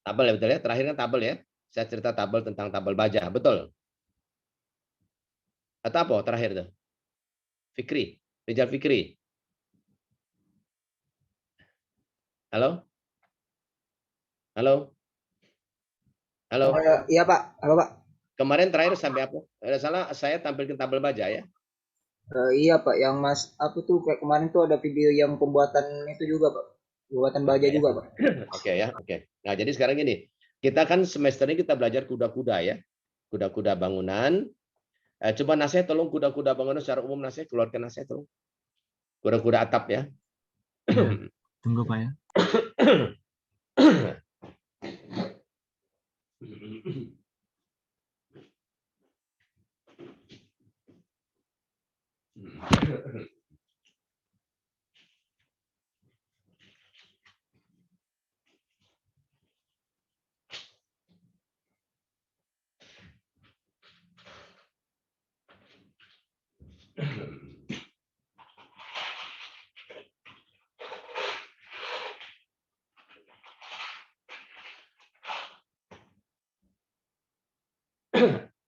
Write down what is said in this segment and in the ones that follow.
Tabel ya betul ya. Terakhir kan tabel ya. Saya cerita tabel tentang tabel baja, betul. Atau apa terakhir tuh? Fikri, Rizal Fikri. Halo? Halo? Halo? Iya Pak, apa Pak? Kemarin terakhir sampai apa? Ada salah saya tampilkan tabel baja ya. Iya Pak, yang Mas apa tuh kayak kemarin tuh ada video yang pembuatan itu juga Pak, pembuatan baja Oke ya. juga Pak. Oke ya, oke. Nah, jadi sekarang gini, kita kan semester ini kita belajar kuda-kuda ya. Kuda-kuda bangunan. Coba nasihat tolong kuda-kuda bangunan secara umum nasihat keluarkan nasihat tolong. Kuda-kuda atap ya. Ya, tunggu Pak ya.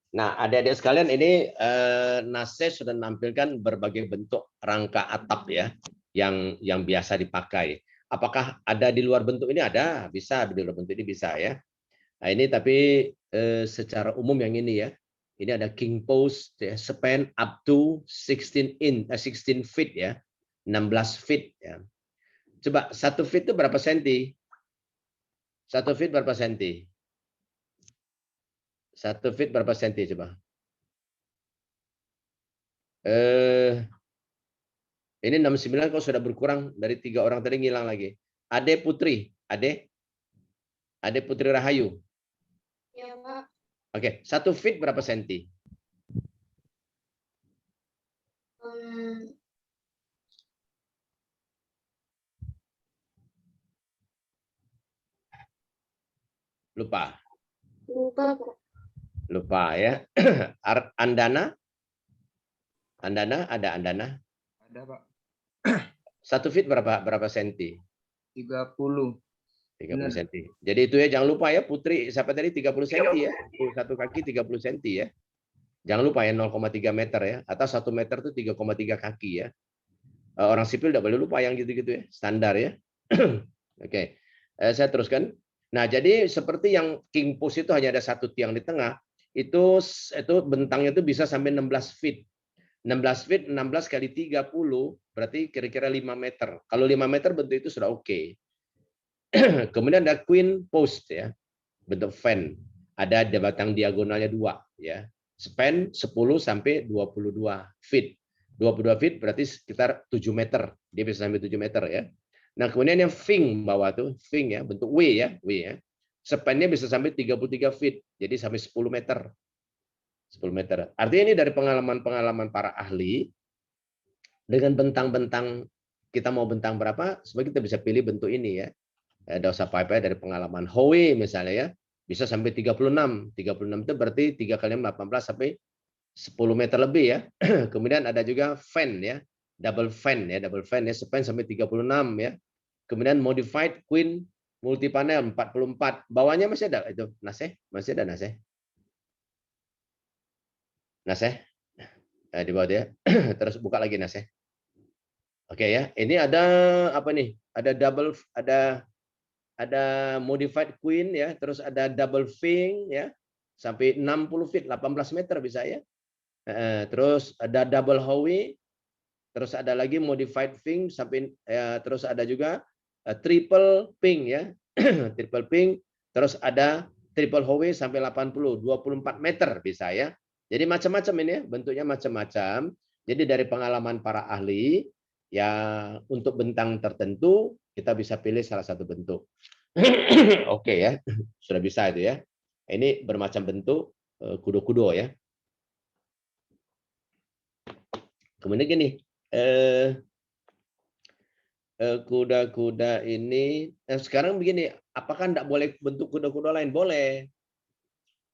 Nah, adik-adik sekalian ini Nase sudah menampilkan berbagai bentuk rangka atap ya yang biasa dipakai. Apakah ada di luar bentuk ini? Ada, bisa di luar bentuk ini bisa ya. Nah, ini tapi secara umum yang ini ya. Ini ada king post ya, span up to 16 feet ya. 16 feet ya. Coba 1 feet itu berapa senti? 1 feet berapa senti? 1 feet berapa senti coba? Ini 69 kalau sudah berkurang dari 3 orang tadi ngilang lagi. Ade Putri, Ade Putri Rahayu. Ya, Pak. Oke, 1 feet berapa senti? Hmm, Lupa. lupa, Pak. Lupa ya. Andana? Andana, ada Andana? Ada Pak, 1 feet berapa senti? 30. 30 senti. Jadi itu ya jangan lupa ya Putri, siapa tadi 30 senti ya. Satu kaki 30 senti ya. Jangan lupa ya 0,3 meter ya. Atau 1 meter itu 3,3 kaki ya. Orang sipil tidak boleh lupa yang gitu-gitu ya. Standar ya. Oke. Saya teruskan. Nah, jadi seperti yang king post itu hanya ada satu tiang di tengah, itu bentangnya itu bisa sampai 16 feet. 16 feet 16 kali 30 berarti kira-kira 5 meter. Kalau 5 meter bentuk itu sudah oke. Kemudian ada queen post ya, bentuk fan. Ada batang diagonalnya 2 ya. Span 10 sampai 22 feet. 22 feet berarti sekitar 7 meter. Dia bisa sampai 7 meter ya. Nah, kemudian yang wing bawah tuh, wing ya, bentuk W ya, W ya. Span-nya bisa sampai 33 feet. Jadi sampai 10 meter. 10 meter. Artinya ini dari pengalaman-pengalaman para ahli, dengan bentang-bentang, kita mau bentang berapa, sebenarnya kita bisa pilih bentuk ini ya. Tidak usah payah dari pengalaman. Howe misalnya ya, bisa sampai 36. 36 itu berarti 3 kali 18 sampai 10 meter lebih ya. Kemudian ada juga fan ya, double fan ya, span sampai 36 ya. Kemudian modified queen multi panel 44. Bawahnya masih ada itu Naseh, masih ada Naseh. Naseh, di bawah dia. Terus buka lagi Naseh. Oke ya, ini ada apa nih? Ada double, ada modified queen ya, terus ada double wing ya, sampai 60 feet, 18 meter bisa ya. Terus ada double howe, terus ada lagi modified wing sampai terus ada juga triple ping ya. Triple ping, terus ada triple howe sampai 80, 24 meter bisa ya. Jadi macam-macam ini ya, bentuknya macam-macam. Jadi dari pengalaman para ahli ya, untuk bentang tertentu kita bisa pilih salah satu bentuk. Oke ya, sudah bisa itu ya. Ini bermacam bentuk kudo-kudo ya. Kemudian gini, kuda-kuda ini sekarang begini, apakah tidak boleh bentuk kuda-kuda lain? Boleh.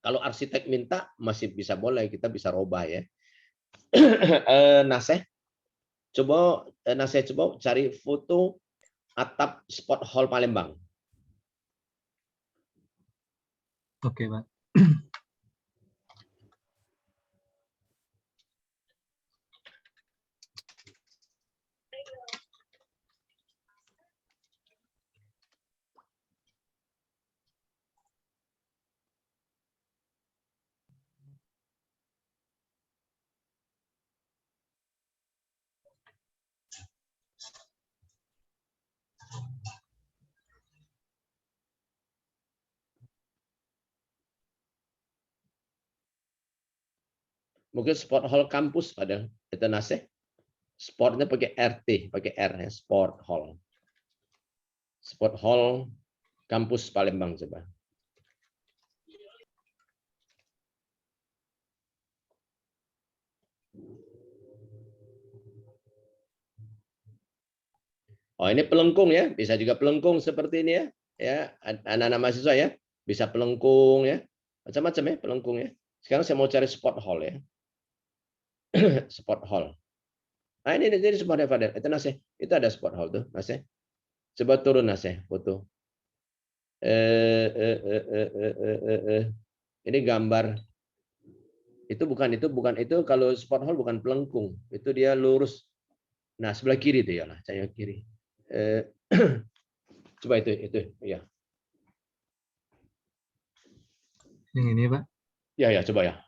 Kalau arsitek minta masih bisa boleh, kita bisa robah ya. Naseh, coba cari foto atap sport hall Palembang. Oke, Pak. Mungkin sport hall kampus padahal itu naseh. Sportnya pakai RT, pakai R ya, sport hall. Sport hall kampus Palembang coba. Oh, ini pelengkung ya, bisa juga pelengkung seperti ini ya. Ya, anak-anak mahasiswa ya, bisa pelengkung ya. Macam-macam ya pelengkung ya. Sekarang saya mau cari sport hall ya. Sport hall. Nah, ini sport hall Fadel. Itu Naseh. Itu ada sport hall tuh, Naseh. Coba turun Naseh, foto. Ini gambar. Itu bukan itu kalau sport hall bukan pelengkung. Itu dia lurus. Nah, sebelah kiri itu ya lah, saya kiri. Coba itu ya. Yang ini, Pak. Ya, coba ya.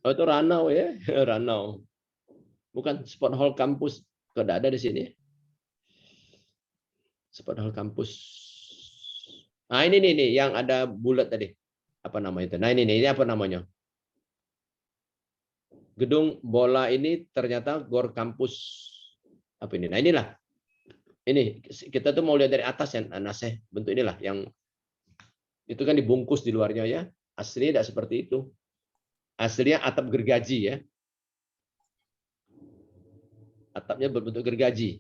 Oh, itu Ranau ya, Ranau. Bukan sport hall kampus. Tidak ada di sini. Sport hall kampus. Nah, ini nih yang ada bulat tadi. Apa namanya itu? Nah, ini apa namanya? Gedung bola ini ternyata gor kampus. Apa ini? Nah, inilah. Ini kita tuh mau lihat dari atas ya, Naseh. Bentuk inilah yang itu kan dibungkus di luarnya ya. Aslinya tidak seperti itu. Aslinya atap gergaji ya. Atapnya berbentuk gergaji.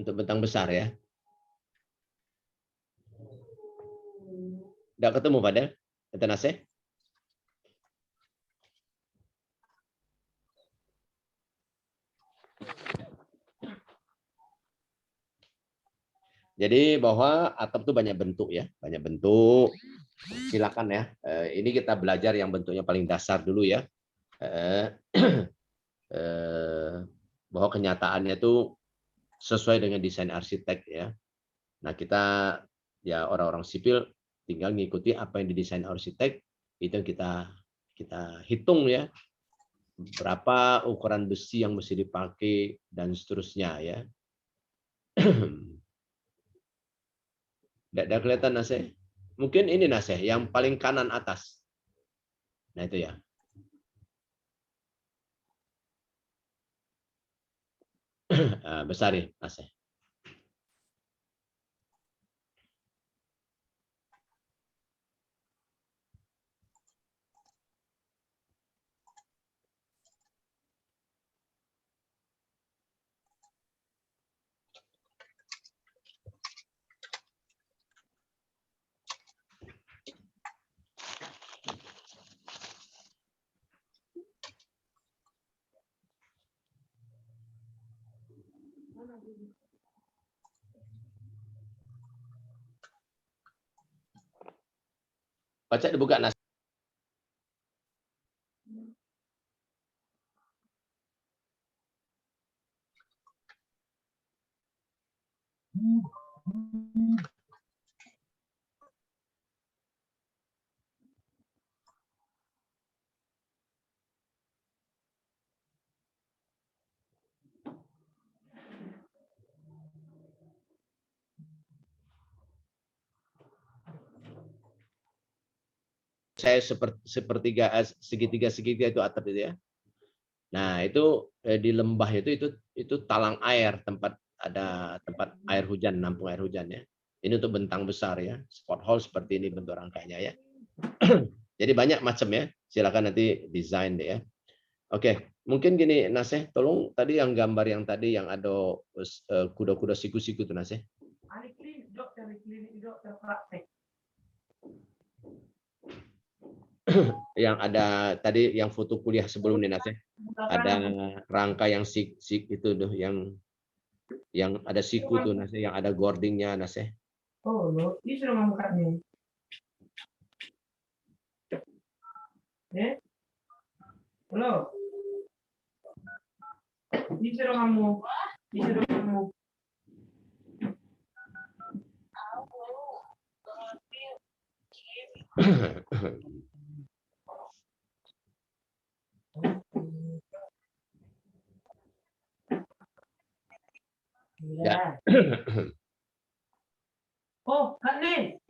Untuk bentang besar ya. Tidak ketemu pada kata Naseh. Jadi bahwa atap itu banyak bentuk ya, banyak bentuk. Silakan ya. Ini kita belajar yang bentuknya paling dasar dulu ya. Bahwa kenyataannya itu sesuai dengan desain arsitek ya. Nah, kita ya orang-orang sipil tinggal ngikuti apa yang didesain arsitek, itu yang kita hitung ya. Berapa ukuran besi yang mesti dipakai dan seterusnya ya. Tidak kelihatan Naseh. Mungkin ini Naseh yang paling kanan atas. Nah itu ya. Besar ya Naseh. Baca dibuka Naseh. Saya segitiga itu atap itu ya. Nah itu di lembah itu talang air, tempat air hujan, nampung air hujan ya. Ini untuk bentang besar ya, sport hall seperti ini bentuk rangkainya ya. Jadi banyak macam ya. Silakan nanti desain deh ya. Oke, mungkin gini Naseh, tolong tadi yang gambar yang tadi yang ada kuda-kuda siku-siku itu Naseh. Yang ada tadi yang foto kuliah sebelum ini Nas ya. Ada rangka yang sik itu tuh yang ada siku tuh Nas, yang ada gordingnya Nas ya. Oh, lo, ini sudah membuka nih. Halo. Disuruh kamu. Ya. Oh, Kak Nen.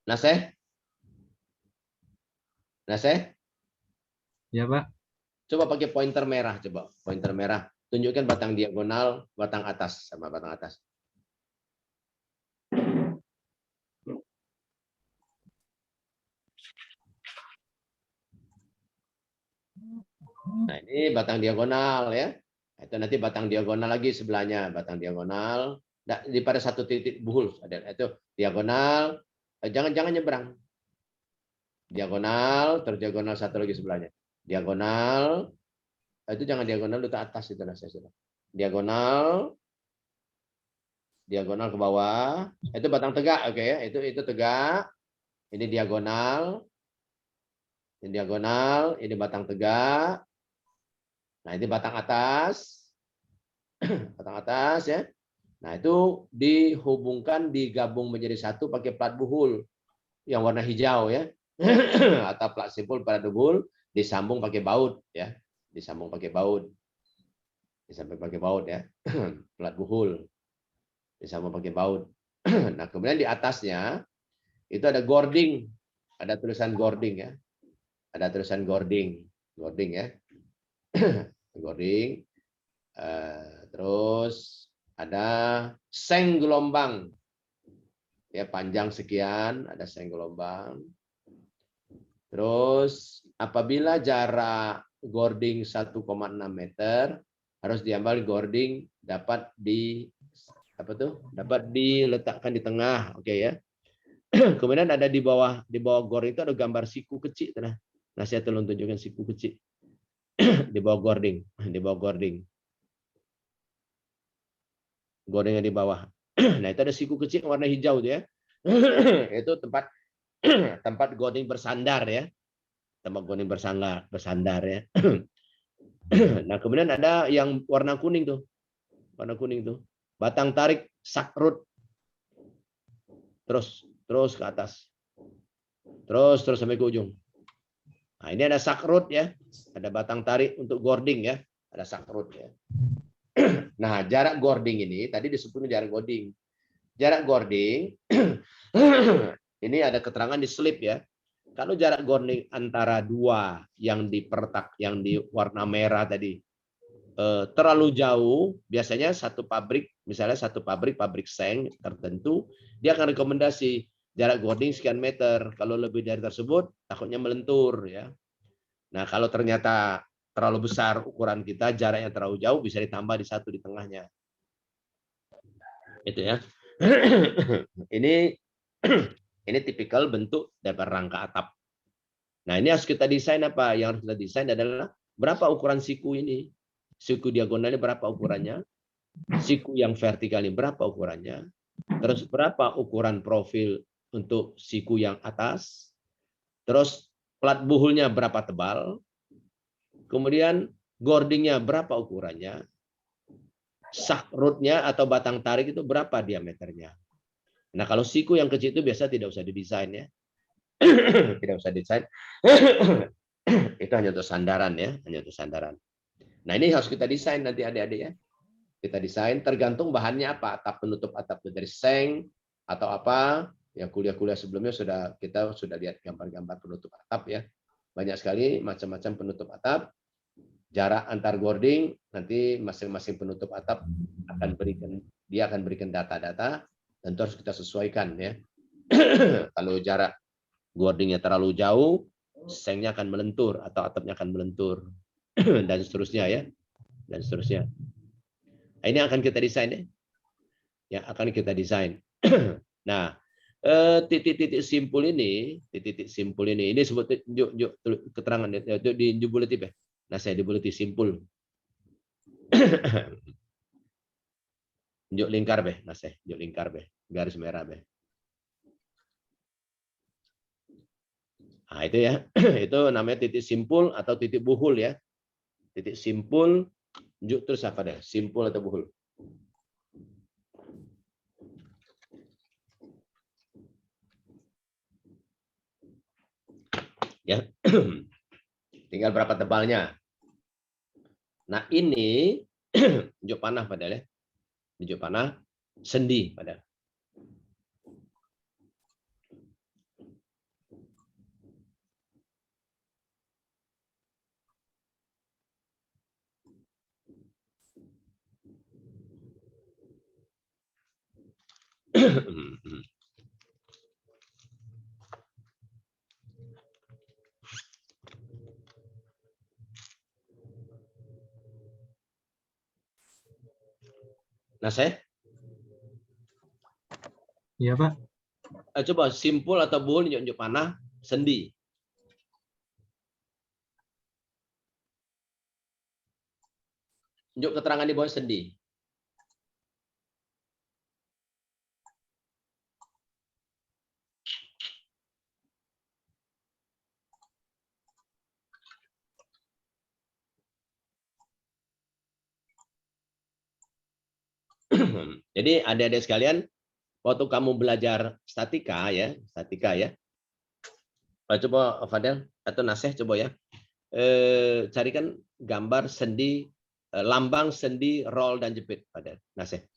Naseh? Naseh? Ya, Pak. Coba pakai pointer merah, coba. Pointer merah. Tunjukkan batang diagonal, batang atas sama batang atas. Nah, ini batang diagonal ya. Itu nanti batang diagonal lagi sebelahnya, batang diagonal. Nah, di pada satu titik buhul ada itu diagonal. Jangan nyebrang. Diagonal, terus diagonal satu lagi sebelahnya. Diagonal. Itu jangan diagonal itu atas itu Nas. Diagonal. Diagonal ke bawah. Itu batang tegak, oke ya. Itu tegak. Ini diagonal. Ini diagonal, ini batang tegak. Nah, ini batang atas. Batang atas ya. Nah, itu dihubungkan, digabung menjadi satu pakai plat buhul yang warna hijau ya. Atau plat simpul pada buhul disambung pakai baut ya. Disambung pakai baut. Disambung pakai baut ya. Plat buhul. Disambung pakai baut. Nah, kemudian di atasnya itu ada gording. Ada tulisan gording ya. Ada tulisan gording. Gording ya. Gording. Terus ada seng gelombang. Ya, panjang sekian, ada seng gelombang. Terus apabila jarak gording 1,6 meter, harus diambil gording dapat dapat diletakkan di tengah, oke ya. Kemudian ada di bawah gording itu ada gambar siku kecil, nah saya tolong tunjukkan siku kecil di bawah gording, gordingnya di bawah. Nah, itu ada siku kecil warna hijau tuh ya. Itu tempat gording bersandar ya. Tempat gording bersandar ya. Nah, kemudian ada yang warna kuning tuh. Warna kuning tuh. Batang tarik sakrut. Terus ke atas. Terus sampai ke ujung. Nah, ini ada sakrut ya. Ada batang tarik untuk gording ya. Ada sakrut ya. Nah, jarak gording ini tadi disebutnya jarak gording. Jarak gording ini ada keterangan di slip ya. Kalau jarak grounding antara dua yang di warna merah tadi terlalu jauh, biasanya misalnya satu pabrik seng tertentu, dia akan rekomendasi jarak grounding sekian meter. Kalau lebih dari tersebut, takutnya melentur ya. Nah, kalau ternyata terlalu besar ukuran kita, jaraknya terlalu jauh, bisa ditambah di satu di tengahnya. Itu ya. Ini tipikal bentuk dari rangka atap. Nah, ini harus kita desain apa? Yang harus kita desain adalah berapa ukuran siku ini? Siku diagonalnya berapa ukurannya? Siku yang vertikal ini berapa ukurannya? Terus berapa ukuran profil untuk siku yang atas? Terus plat buhulnya berapa tebal? Kemudian gordingnya berapa ukurannya? Sak rootnya atau batang tarik itu berapa diameternya? Nah, kalau siku yang kecil itu biasa tidak usah didesain ya. Tidak usah desain. Itu hanya untuk sandaran ya, hanya untuk sandaran. Nah, ini harus kita desain nanti adik-adik ya. Kita desain tergantung bahannya apa, atap penutup atap dari seng atau apa. Yang kuliah-kuliah sebelumnya kita sudah lihat gambar-gambar penutup atap ya. Banyak sekali macam-macam penutup atap. Jarak antar gording nanti masing-masing penutup atap akan berikan data-data, tentu harus kita sesuaikan ya. Kalau jarak gordingnya terlalu jauh, sengnya akan melentur atau atapnya akan melentur dan seterusnya ya, dan seterusnya. Ini akan kita desain ya, yang akan kita desain. Nah, titik-titik simpul ini, ini sebut keterangan itu di bulletin ya. Nah, saya di bulletin simpul. Unjuk lingkar be, nah saya unjuk lingkar be, garis merah be. Nah, itu ya. Itu namanya titik simpul atau titik buhul ya. Titik simpul, unjuk terus apa deh? Simpul atau buhul. Ya. Tinggal berapa tebalnya. Nah, ini unjuk panah padahal ya. Unjuk panah sendi padahal. Nah, saya Iya, Pak. coba simpul atau buhul unjuk panah sendi. Unjuk keterangan di bawah sendi. Jadi adik-adik sekalian, waktu kamu belajar statika ya, coba Fadel atau Naseh coba ya, carikan gambar sendi, lambang sendi, roll dan jepit Fadel, Naseh.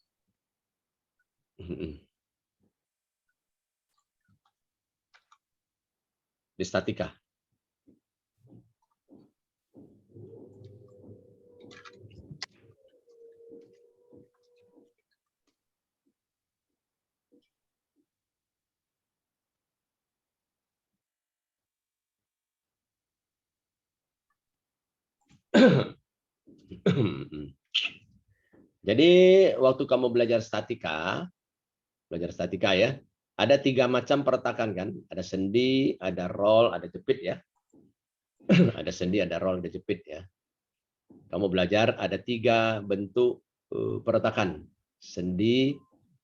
Di statika. Jadi waktu kamu belajar statika ya, ada 3 macam peretakan kan, ada sendi, ada roll, ada jepit ya. Ada sendi, ada roll, ada jepit ya. Kamu belajar ada 3 bentuk peretakan, sendi,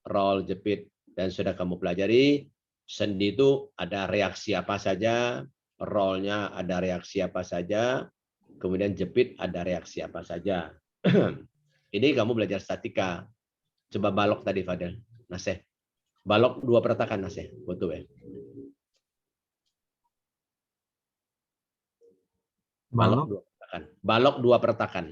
roll, jepit, dan sudah kamu pelajari sendi itu ada reaksi apa saja, rollnya ada reaksi apa saja, kemudian jepit ada reaksi apa saja. Ini kamu belajar statika. Coba balok tadi Fadel, Naseh. Balok 2 peretakan Naseh, betul ya. Balok 2 peretakan. Balok 2 peretakan.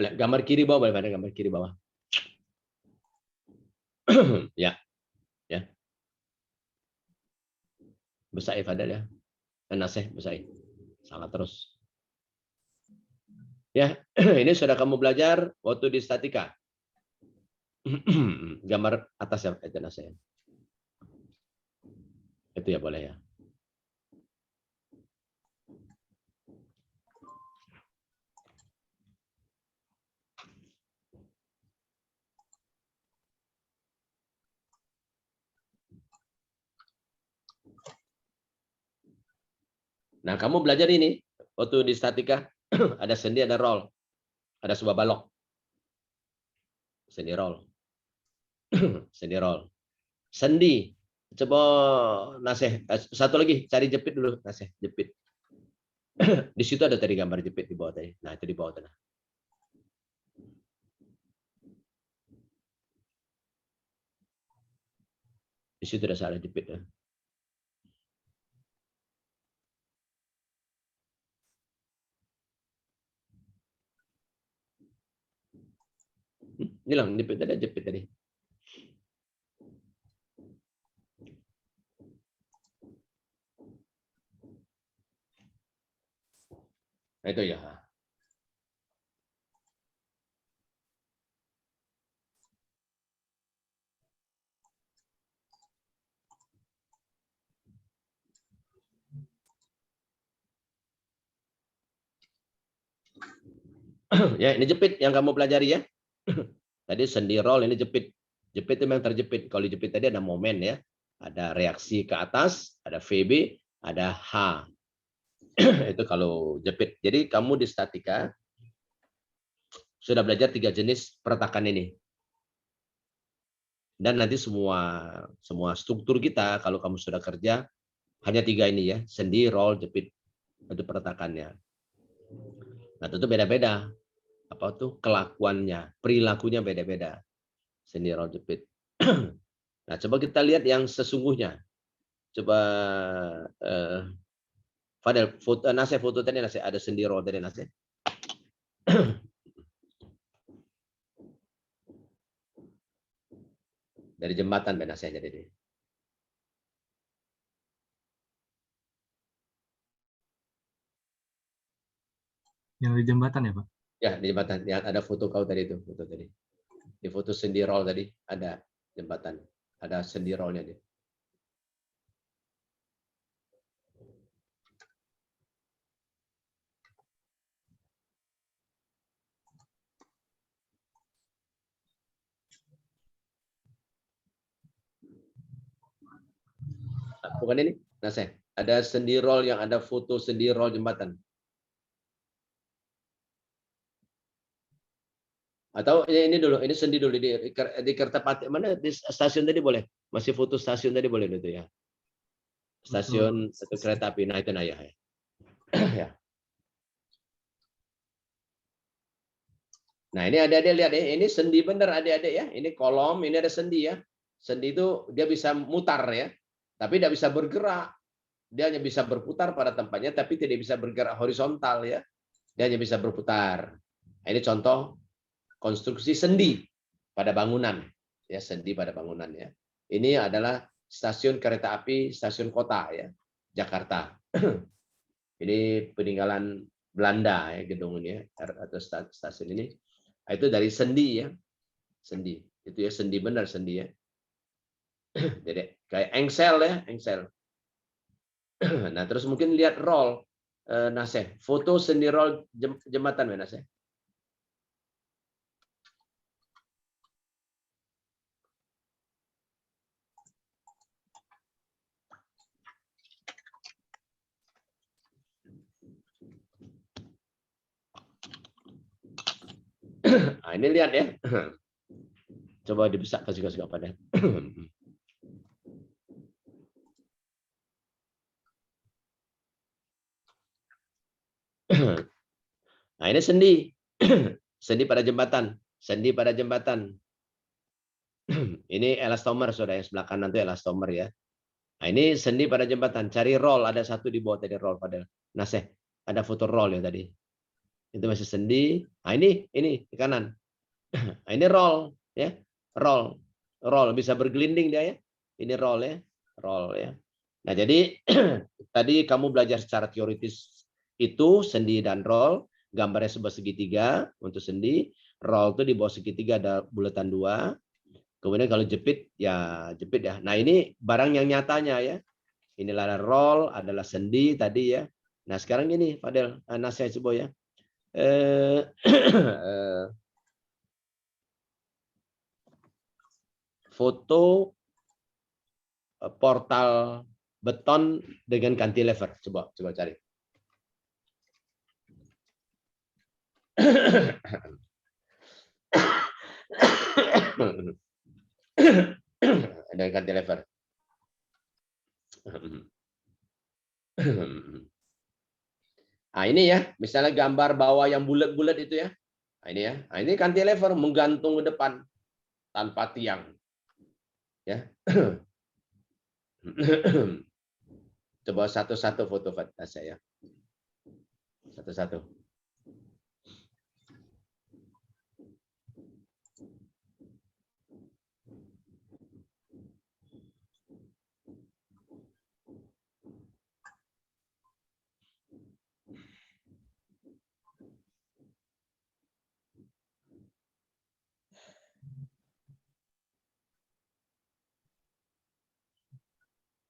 Boleh. Gambar kiri bawah boleh, pada gambar kiri bawah. Ya. Ya. Besar Fadel ya. Naseh besar. Salah terus. Ya, ini sudah kamu belajar waktu di statika. Gambar atas ya, itu Naseh. Itu ya boleh ya. Nah, kamu belajar ini waktu di statika ada sendi, ada roll, ada sebuah balok. Sendi roll. Sendi roll. Sendi. Coba Naseh, satu lagi cari jepit dulu, Naseh, jepit. Di situ ada tadi gambar jepit di bawah tadi. Nah, itu di bawah tadi. Di situ ada salah jepit ya. Ini lah jepit tadi, jepit tadi. Nah, itu ya. Ya, ini jepit yang kamu pelajari ya. Tadi sendi roll, ini jepit. Jepit itu memang terjepit. Kalau jepit tadi ada momen ya. Ada reaksi ke atas, ada VB, ada H. Itu kalau jepit. Jadi kamu di statika sudah belajar 3 jenis peretakan ini. Dan nanti semua struktur kita kalau kamu sudah kerja hanya 3 ini ya, sendi, roll, jepit. Itu peretakannya. Nah, itu beda-beda. Apa tuh kelakuannya, perilakunya beda-beda. Sendi, roll, jepit. Nah, coba kita lihat yang sesungguhnya. Coba Fadel, foto Naseh, foto tadi Naseh, ada sendi roll tadi Naseh. Dari jembatan Ben Naseh jadi dia. Yang di jembatan ya, Pak? Ya, di jembatan. Yang ada foto kau tadi itu, foto tadi. Di foto sendi roll tadi ada jembatan. Ada sendi rollnya dia. Bukan ini, Naseh. Ada sendi roll yang ada foto sendi roll jembatan. Atau ini dulu, ini sendi dulu di Kertapati mana di stasiun tadi boleh, masih foto stasiun tadi boleh itu ya. Stasiun atau kereta api, nah itu nah ya. Ya. Nah ini adik-adik lihat ya, ini sendi bener adik-adik ya, ini kolom, ini ada sendi ya. Sendi itu dia bisa mutar ya, tapi tidak bisa bergerak. Dia hanya bisa berputar pada tempatnya, tapi tidak bisa bergerak horizontal ya. Dia hanya bisa berputar. Nah, ini contoh konstruksi sendi pada bangunan ya, sendi pada bangunan ya. Ini adalah stasiun kereta api stasiun kota ya, Jakarta. Ini peninggalan Belanda ya, gedung ini ya, atau stasiun ini. Itu dari sendi ya, sendi itu ya, sendi benar sendi ya. Jadi kayak engsel ya, engsel. Nah terus mungkin lihat roll Naseh, foto sendi roll jembatan ya Naseh. Nah, ini lihat ya. Coba dibesar kasih pada. Nah, ini sendi. Sendi pada jembatan. Sendi pada jembatan. Ini elastomer, saudara, yang sebelah kanan itu elastomer ya. Nah, ini sendi pada jembatan. Cari roll, ada satu di bawah tadi roll pada Naseh. Ada foto roll ya tadi. Itu masih sendi. Nah, ini ke kanan. Nah, ini roll ya. Roll bisa bergelinding dia ya. Ini roll ya. Roll ya. Nah, jadi tadi kamu belajar secara teoritis itu sendi dan roll, gambarnya sebuah segitiga untuk sendi, roll itu di bawah segitiga ada bulatan 2. Kemudian kalau jepit ya. Nah, ini barang yang nyatanya ya. Inilah roll adalah sendi tadi ya. Nah, sekarang gini Fadel, nasihat coba ya. Foto portal beton dengan cantilever. Coba cari. Dengan cantilever. Nah, ini ya, misalnya gambar bawah yang bulat-bulat itu ya. Nah, ini ya. Nah, ini cantilever menggantung ke depan tanpa tiang. Ya. Coba satu-satu foto saya. Satu-satu.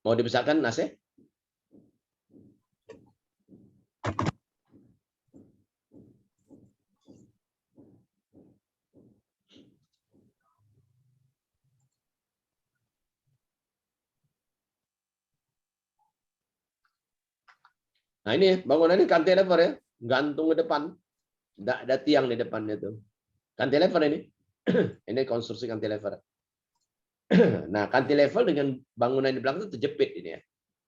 Mau dibesarkan Nase? Nah, ini bangunan ini cantilever ya, gantung ke depan. Tidak ada tiang di depannya tuh. Cantilever ini. Ini konstruksi cantilever. Nah, cantilever dengan bangunan di belakang itu terjepit ini ya.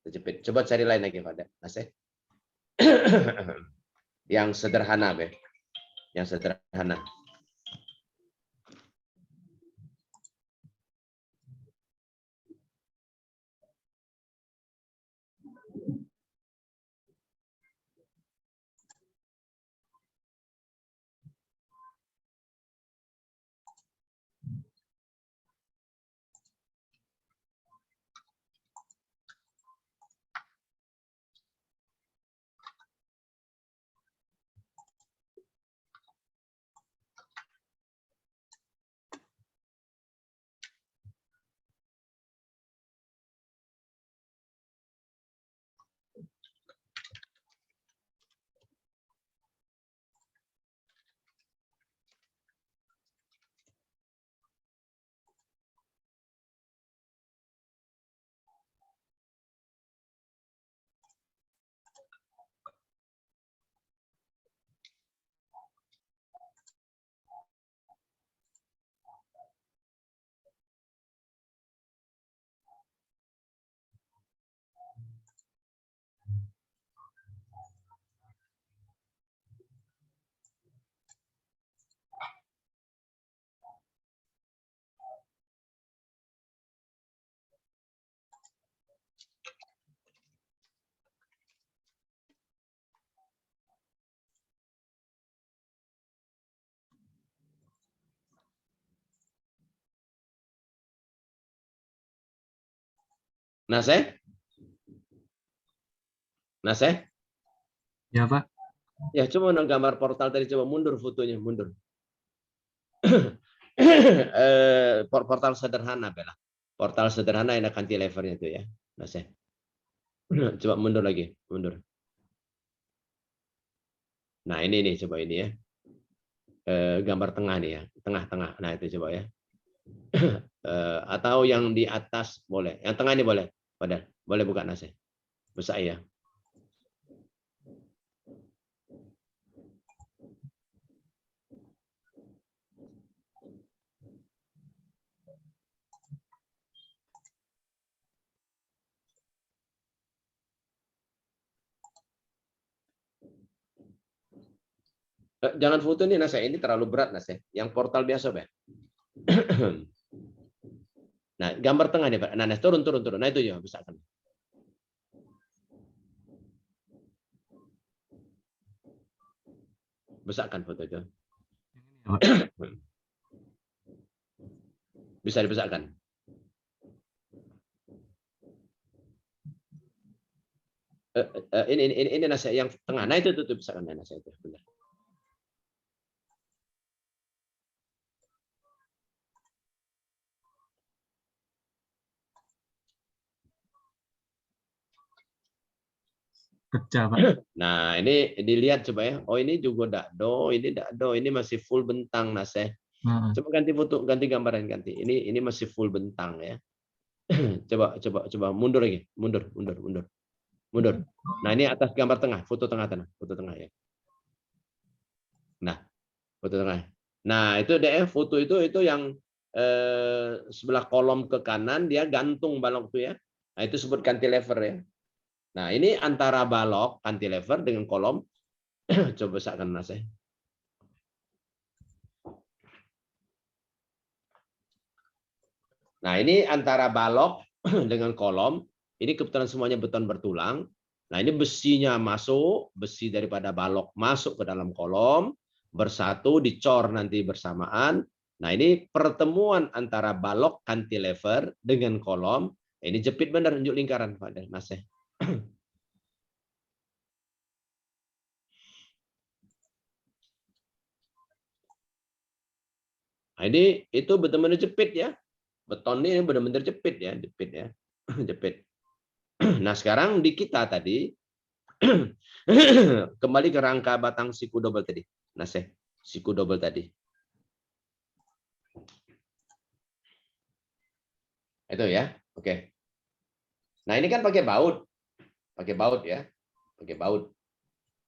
Terjepit. Coba cari lain lagi pada Nase. Yang sederhana, Be. Yang sederhana. Nase? Nase? Ya, Pak. Ya, coba gambar portal tadi, coba mundur fotonya, mundur. Portal sederhana, Bella. Portal sederhana yang ada cantilevernya itu ya. Nase. Coba mundur lagi, mundur. Nah, ini nih, coba ini ya. Gambar tengah nih ya, tengah-tengah. Nah, itu coba ya. Atau yang di atas boleh. Yang tengah ini boleh. Padahal boleh buka Nase. Besar ya. Jangan foto ini Nase, ini terlalu berat Nase. Yang portal biasa, Pak. Nah, gambar tengah nih, Pak. Nah, turun. Nah, itu ya bisa kan. Besarkan foto itu. Yang ini ya, Pak. Bisa dibesarkan. Ini nasihat yang tengah. Nah itu tuh besarkan nasihat itu. Benar. Pecah, Pak. Nah, ini dilihat coba ya. Oh, ini juga dakdo, ini dakdo, ini masih full bentang nasihat. Nah, Coba ganti foto, ganti gambaran, ganti. Ini masih full bentang ya. Coba mundur lagi, mundur. Nah, ini atas gambar tengah, foto tengah ya. Nah, foto tengah. Nah, itu deh foto itu yang sebelah kolom ke kanan dia gantung balok tuh ya. Nah, itu sebut cantilever ya. Nah, ini antara balok cantilever dengan kolom. Coba besarkan Mas ya. Nah, ini antara balok dengan kolom. Ini kebetulan semuanya beton bertulang. Nah, ini besinya masuk, besi daripada balok masuk ke dalam kolom, bersatu, dicor nanti bersamaan. Nah, ini pertemuan antara balok cantilever dengan kolom. Ini jepit benar, unjuk lingkaran, Pak Mas. Nah, ini itu benar-benar jepit ya. Beton ini benar-benar jepit ya, jepit. Nah, sekarang di kita tadi kembali ke rangka batang siku double tadi. Nah, siku double tadi. Itu ya. Oke. Nah, ini kan pakai baut. Pakai baut ya. Pakai baut.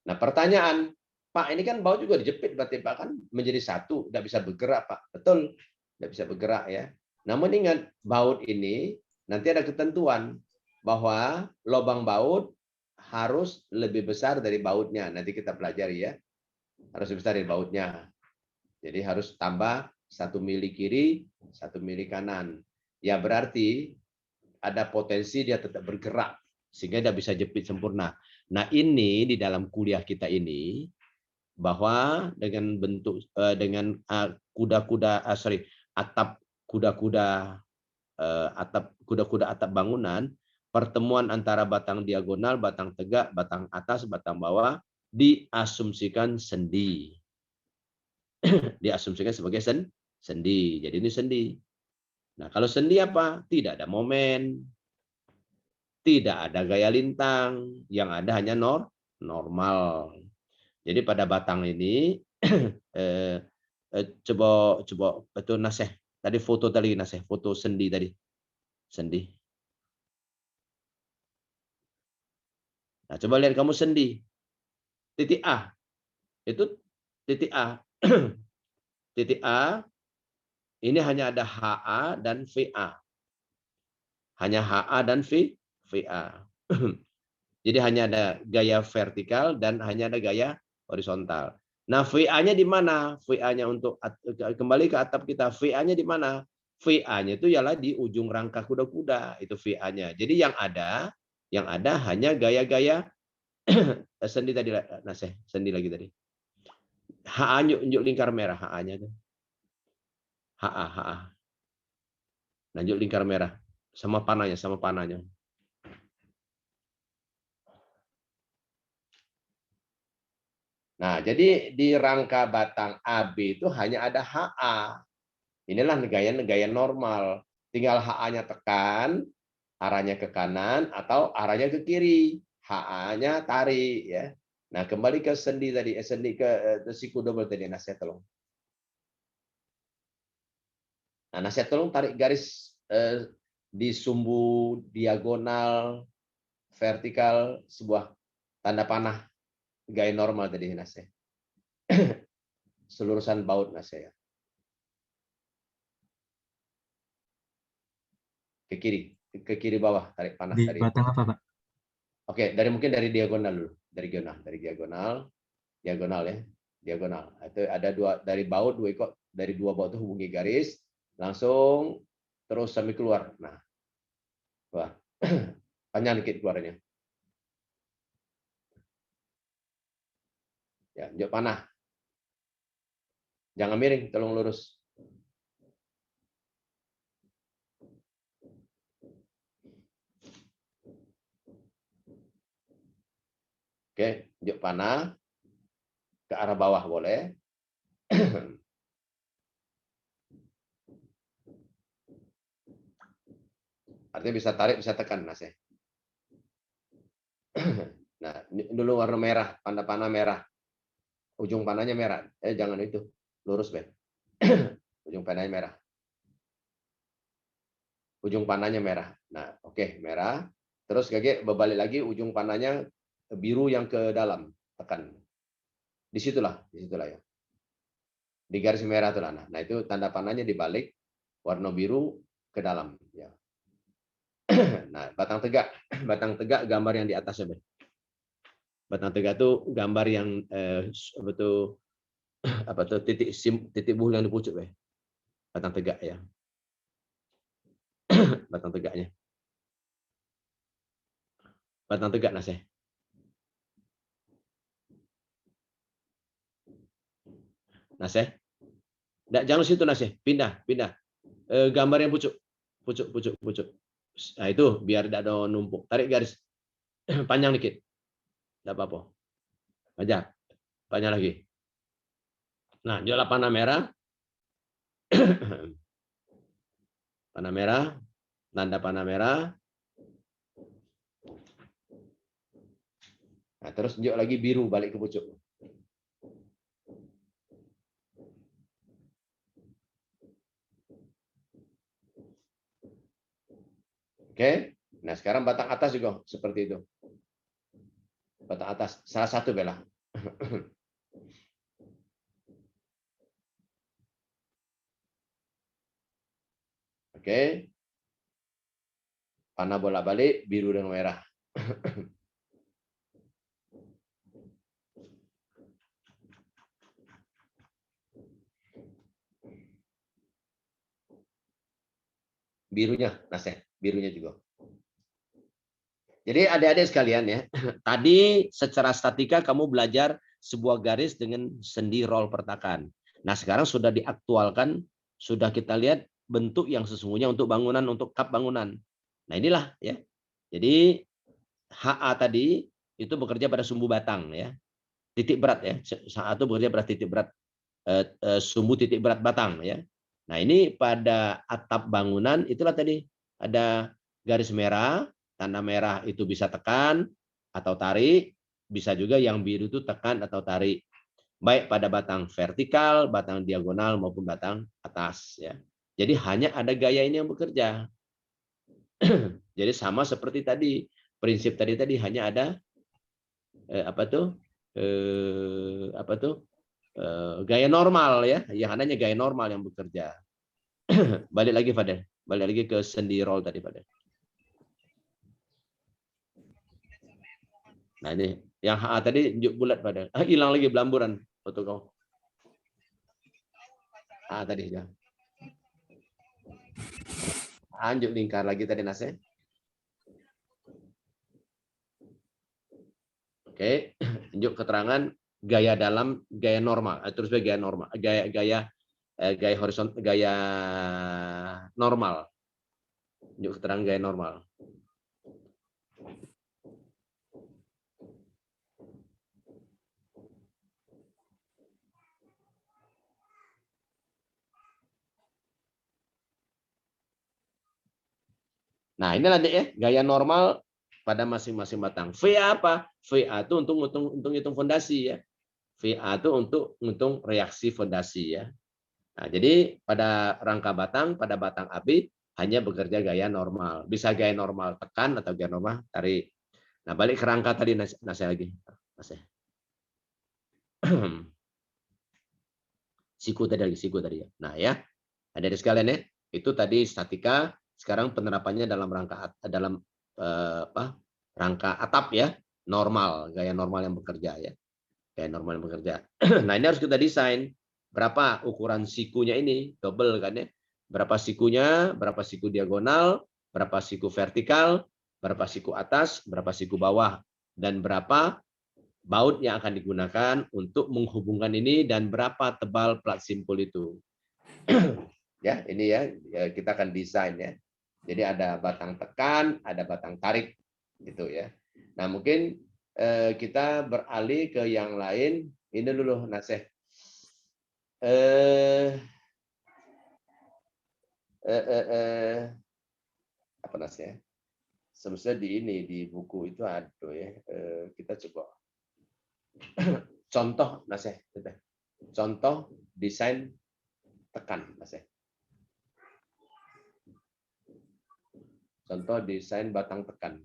Nah, pertanyaan, Pak, ini kan baut juga dijepit berarti Pak kan menjadi satu, tidak bisa bergerak, Pak. Betul. Tidak bisa bergerak ya. Namun ingat, baut ini nanti ada ketentuan bahwa lubang baut harus lebih besar dari bautnya. Nanti kita pelajari ya. Harus lebih besar dari bautnya. Jadi harus tambah 1 mili kiri, 1 mili kanan. Ya berarti ada potensi dia tetap bergerak sehingga dia bisa jepit sempurna. Nah, ini di dalam kuliah kita ini bahwa dengan bentuk dengan kuda-kuda atap kuda-kuda atap bangunan, pertemuan antara batang diagonal, batang tegak, batang atas, batang bawah diasumsikan sendi. Diasumsikan sebagai sendi. Jadi ini sendi. Nah, kalau sendi apa? Tidak ada momen, tidak ada gaya lintang, yang ada hanya normal. Jadi pada batang ini coba itu Naseh. Tadi foto tadi Naseh, foto sendi tadi. Sendi. Nah, coba lihat kamu sendi. Titik A. Itu titik A. Titik A ini hanya ada HA dan VA. Hanya HA dan VA. Jadi hanya ada gaya vertikal dan hanya ada gaya horizontal. Nah, VA-nya di mana? VA-nya untuk kembali ke atap kita. VA-nya di mana? VA-nya itu ialah di ujung rangka kuda-kuda, itu VA-nya. Jadi yang ada hanya gaya-gaya sendi tadi, Naseh, sendi lagi tadi. HA unjuk lingkar merah, HA-nya tuh. HA. Lanjut lingkar merah sama panahnya. Nah, jadi di rangka batang AB itu hanya ada HA. Inilah gaya normal. Tinggal HA-nya tekan, arahnya ke kanan atau arahnya ke kiri. HA-nya tarik ya. Nah, kembali ke sendi tadi, sendi ke siku double tadi, nasihat tolong. Nah, nasihat tolong tarik garis di sumbu diagonal vertikal sebuah tanda panah gaya normal tadi nasihat. Selurusan baut nasihat. Ke kiri bawah tarik panah Di dari batang apa, Pak? Oke, mungkin dari diagonal dulu. Dari diagonal ya. Diagonal. Itu ada dua dari baut dua ikut dari dua baut itu hubungi garis langsung terus sampai keluar. Nah. Wah. Panjang dikit keluarnya. Ya, unjuk panah. Jangan miring, tolong lurus. Oke, unjuk panah ke arah bawah boleh. Artinya bisa tarik, bisa tekan, Mas ya. Nah, ini dulu warna merah, panah merah. Ujung panahnya merah. Jangan itu. Lurus, Ben. Ujung panahnya merah. Ujung panahnya merah. Nah, oke, merah. Terus kayak berbalik lagi ujung panahnya biru yang ke dalam. Tekan. Disitulah ya. Di garis merah itu lah. Nah, itu tanda panahnya dibalik warna biru ke dalam. Ya. Nah, batang tegak gambar yang di atasnya, Ben. Batang tegak itu gambar yang betul apa tuh titik buhl yang di pucuk, Ben. Batang tegak ya. Batang tegaknya. Batang tegak, Naseh. Naseh. Jangan situ, Naseh. Pindah. Gambar yang pucuk. Pucuk. Nah, itu biar tidak ada numpuk. Tarik garis. Panjang dikit. Tidak apa-apa. Aja. Panjang lagi. Nah, jualah panah merah. Panah merah. Tanda panah merah. Nah, terus tunjuk lagi biru balik ke pucuk. Oke. Nah, sekarang batang atas juga seperti itu. Batang atas. Salah satu, Bella. Oke. Panah bolak-balik, biru dan merah. Birunya, Naseh. Birunya juga. Jadi adik-adik sekalian ya, tadi secara statika kamu belajar sebuah garis dengan sendi roll pertakan. Nah, sekarang sudah diaktualkan, sudah kita lihat bentuk yang sesungguhnya untuk bangunan, untuk kap bangunan. Nah, inilah ya. Jadi HA tadi itu bekerja pada sumbu batang ya. Titik berat ya. HA itu bekerja pada titik berat sumbu titik berat batang ya. Nah, ini pada atap bangunan itulah tadi ada garis merah, tanda merah itu bisa tekan atau tarik, bisa juga yang biru itu tekan atau tarik. Baik pada batang vertikal, batang diagonal maupun batang atas ya. Jadi hanya ada gaya ini yang bekerja. Jadi sama seperti tadi, prinsip tadi hanya ada gaya normal ya, yang adanya gaya normal yang bekerja. Balik lagi Fadel, balik lagi ke sendi roll tadi Fadel. Nah ini yang HA tadi bulat Fadel. Hilang lagi belamburan foto kau. Tadi ya. Anjuk lingkar lagi tadi Naseh. Oke, tunjuk keterangan gaya dalam, gaya normal. Terus gaya normal, gaya horizontal, gaya normal. Tunjuk keterangan gaya normal. Nah, inilah ya, gaya normal pada masing-masing batang. VA apa? VA itu untuk hitung fondasi ya. VA itu untuk menghitung reaksi fondasi ya. Nah, jadi pada rangka batang, pada batang AB hanya bekerja gaya normal. Bisa gaya normal tekan atau gaya normal tarik. Nah, balik ke rangka tadi Naseh lagi. Naseh. Siku tadi ya. Nah, ya. Ada di sekalian ya. Itu tadi statika. Sekarang penerapannya dalam rangka rangka atap ya, normal, gaya normal yang bekerja ya. Gaya normal yang bekerja. Nah, ini harus kita desain berapa ukuran sikunya ini, double kan ya. Berapa sikunya, berapa siku diagonal, berapa siku vertikal, berapa siku atas, berapa siku bawah, dan berapa baut yang akan digunakan untuk menghubungkan ini dan berapa tebal plat simpul itu. Ya, ini ya kita akan desain ya. Jadi ada batang tekan, ada batang tarik gitu ya. Nah, mungkin kita beralih ke yang lain. Ini dulu Naseh. Apa Naseh? Semestinya di ini di buku itu ada ya. Kita coba contoh Naseh. Contoh desain tekan Naseh. Contoh desain batang tekan.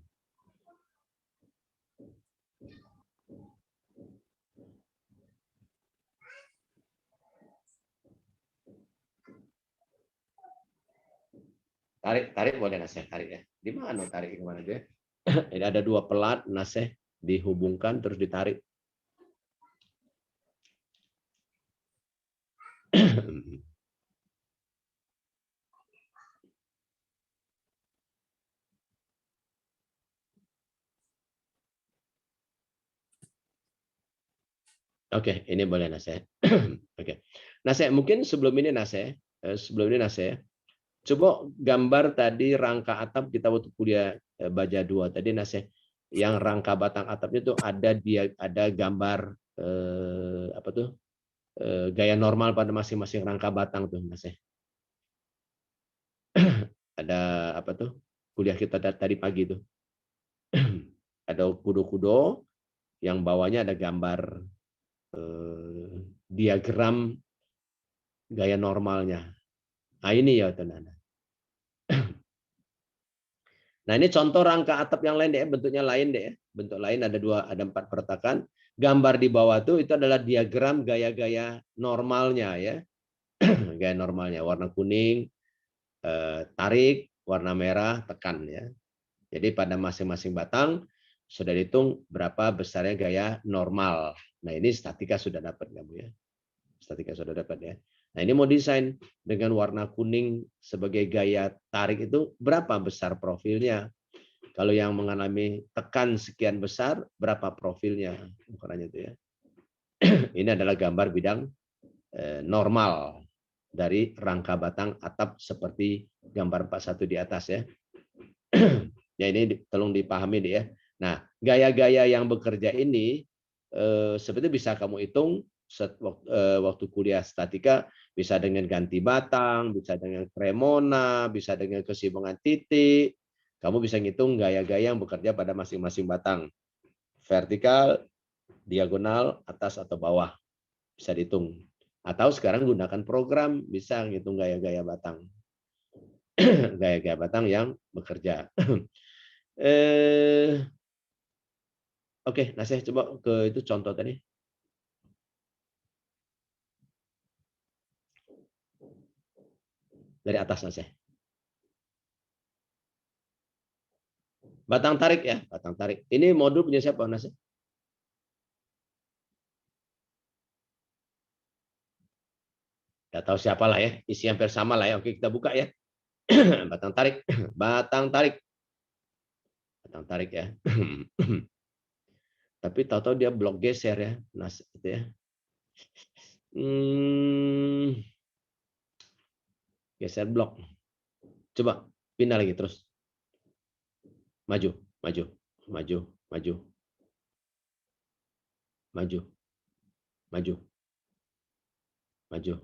Tarik boleh Naseh, tarik ya. Di mana tarik kemana dia? Ini ada 2 pelat Naseh dihubungkan terus ditarik. Oke, ini boleh Naseh. Oke. Naseh, mungkin sebelum ini Naseh, coba gambar tadi rangka atap kita waktu kuliah Baja 2 tadi Naseh, yang rangka batang atapnya itu ada gambar apa tuh? Gaya normal pada masing-masing rangka batang tuh Naseh. Ada apa tuh? Kuliah kita tadi pagi tuh. Ada kudo-kudo yang bawahnya ada gambar diagram gaya normalnya. Nah, ini ya teman-teman. Nah, ini contoh rangka atap yang lain deh, bentuknya lain deh. Bentuk lain ada 4 pertakan. Gambar di bawah itu adalah diagram gaya-gaya normalnya ya. Gaya normalnya warna kuning, tarik, warna merah, tekan ya. Jadi pada masing-masing batang sudah dihitung berapa besarnya gaya normal. Nah, ini statika sudah dapat kamu ya. Statika sudah dapat ya. Nah, ini mau desain dengan warna kuning sebagai gaya tarik itu berapa besar profilnya? Kalau yang mengalami tekan sekian besar, berapa profilnya? Ukurannya itu ya. Ini adalah gambar bidang normal dari rangka batang atap seperti gambar 41 di atas ya. Ya, ini tolong dipahami deh ya. Nah, gaya-gaya yang bekerja ini seperti bisa kamu hitung waktu kuliah statika, bisa dengan ganti batang, bisa dengan kremona, bisa dengan keseimbangan titik. Kamu bisa ngitung gaya-gaya yang bekerja pada masing-masing batang. Vertikal, diagonal, atas atau bawah. Bisa dihitung. Atau sekarang gunakan program, bisa ngitung gaya-gaya batang. Gaya-gaya batang yang bekerja. Oke, nah saya coba ke itu contoh tadi. Dari atas Naseh. Batang tarik ya, batang tarik. Ini modul punya siapa Naseh? Tidak tahu siapa lah ya, isi hampir sama lah ya. Oke, kita buka ya. Batang tarik, batang tarik, batang tarik ya. Tapi tahu-tahu dia blok geser ya, Naseh itu ya. Geser blok. Coba pindah lagi terus. Maju, maju, maju, maju, maju, maju, maju.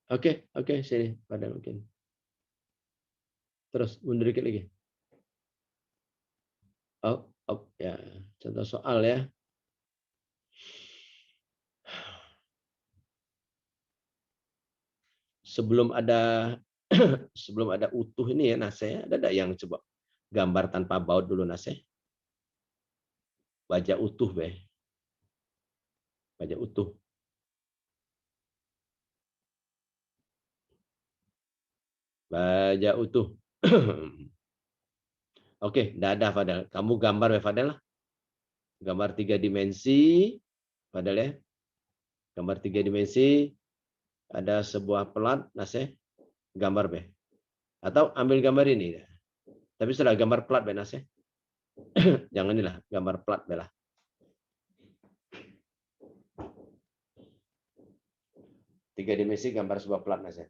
Oke, sini pada mungkin. Terus mundur dikit lagi. Oh, ya. Contoh soal ya. Sebelum ada utuh ini ya Naseh, ada yang coba gambar tanpa baut dulu Naseh. Baja utuh be. Baja utuh. Baja utuh. Oke, enggak ada Fadel. Kamu gambar ya Fadel lah. Gambar 3 dimensi Fadel ya. Gambar 3 dimensi. Ada sebuah pelat Naseh. Gambar be. Atau ambil gambar ini. Tapi sudah gambar pelat be Naseh. Jangan inilah gambar plat belah. Tiga dimensi gambar sebuah plat Mas ya.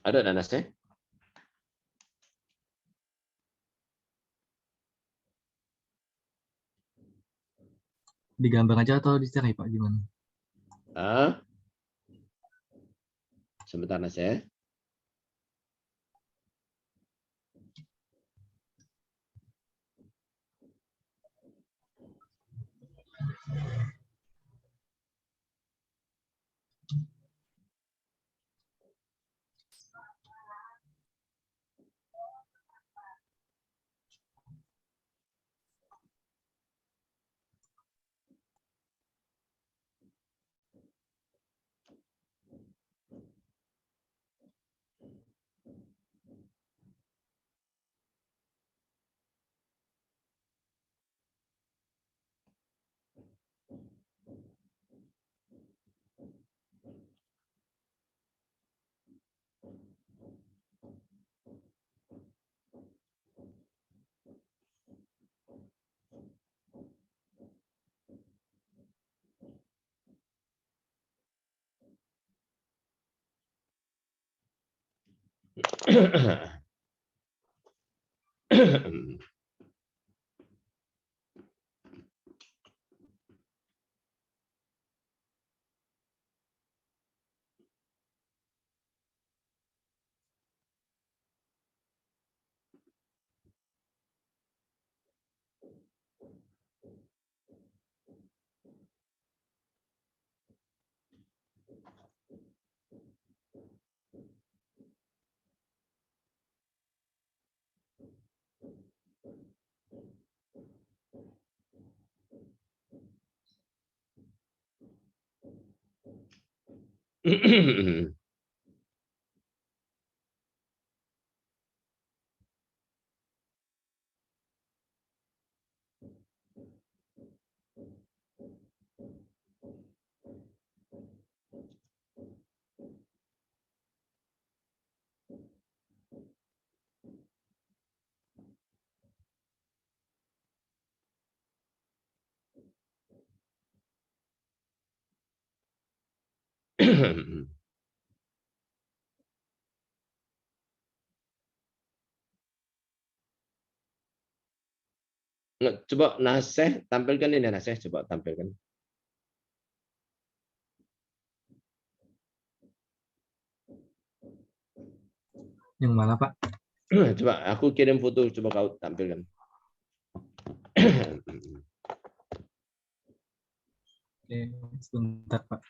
Ada nanasnya? Digambar aja atau dicari Pak gimana? Ah, sebentar Nas ya. Coba Naseh tampilkan ini Naseh, coba tampilkan. Yang mana Pak? Coba aku kirim foto, coba kau tampilkan. Oke, sebentar Pak.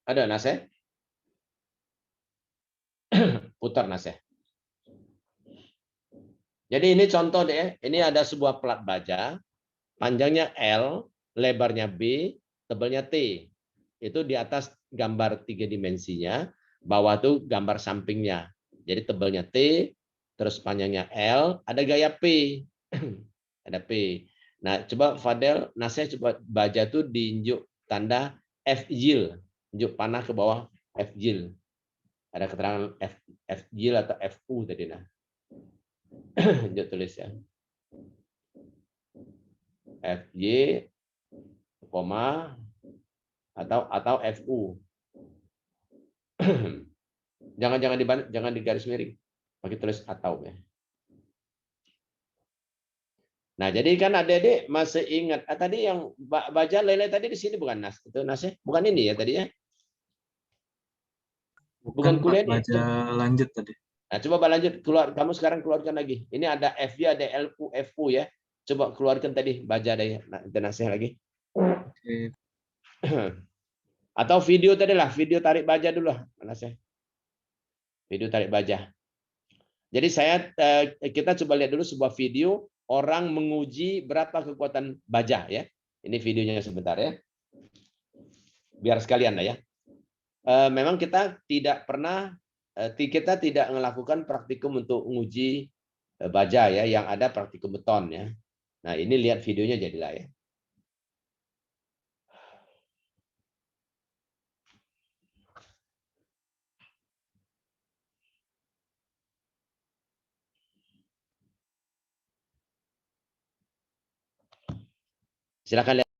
Ada Naseh? Putar Naseh. Jadi ini contoh deh, ini ada sebuah plat baja, panjangnya L, lebarnya B, tebalnya T. Itu di atas gambar 3 dimensinya, bawah tuh gambar sampingnya. Jadi tebalnya T, terus panjangnya L, ada gaya P. Ada P. Nah, coba Fadel, Naseh coba baja tuh diinjuk tanda F jil, injuk panah ke bawah F jil. Ada keterangan F jil atau FU tadi nah. Injuk tulis ya. FJ, koma atau FU. jangan di garis miring. Pakai tulis atau ya. Nah, jadi kan adik-adik masih ingat tadi yang baca lele tadi di sini bukan Nas, itu Nasnya bukan ini ya tadi ya. Bukan Pak, kuliah ini. baca lanjut tadi. Nah, coba lanjut keluar. Kamu sekarang keluarkan lagi. Ini ada FJ, ada LU, FU ya. Coba keluarkan tadi baca deh Nasnya lagi. Oke. Atau video tadi lah, video tarik baja dulu lah, Nasnya. Video tarik baja. Jadi kita coba lihat dulu sebuah video orang menguji berapa kekuatan baja ya. Ini videonya sebentar ya. Biar sekalian lah ya. Memang kita tidak melakukan praktikum untuk menguji baja ya, yang ada praktikum beton ya. Nah, ini lihat videonya jadilah ya. Silakan lihat.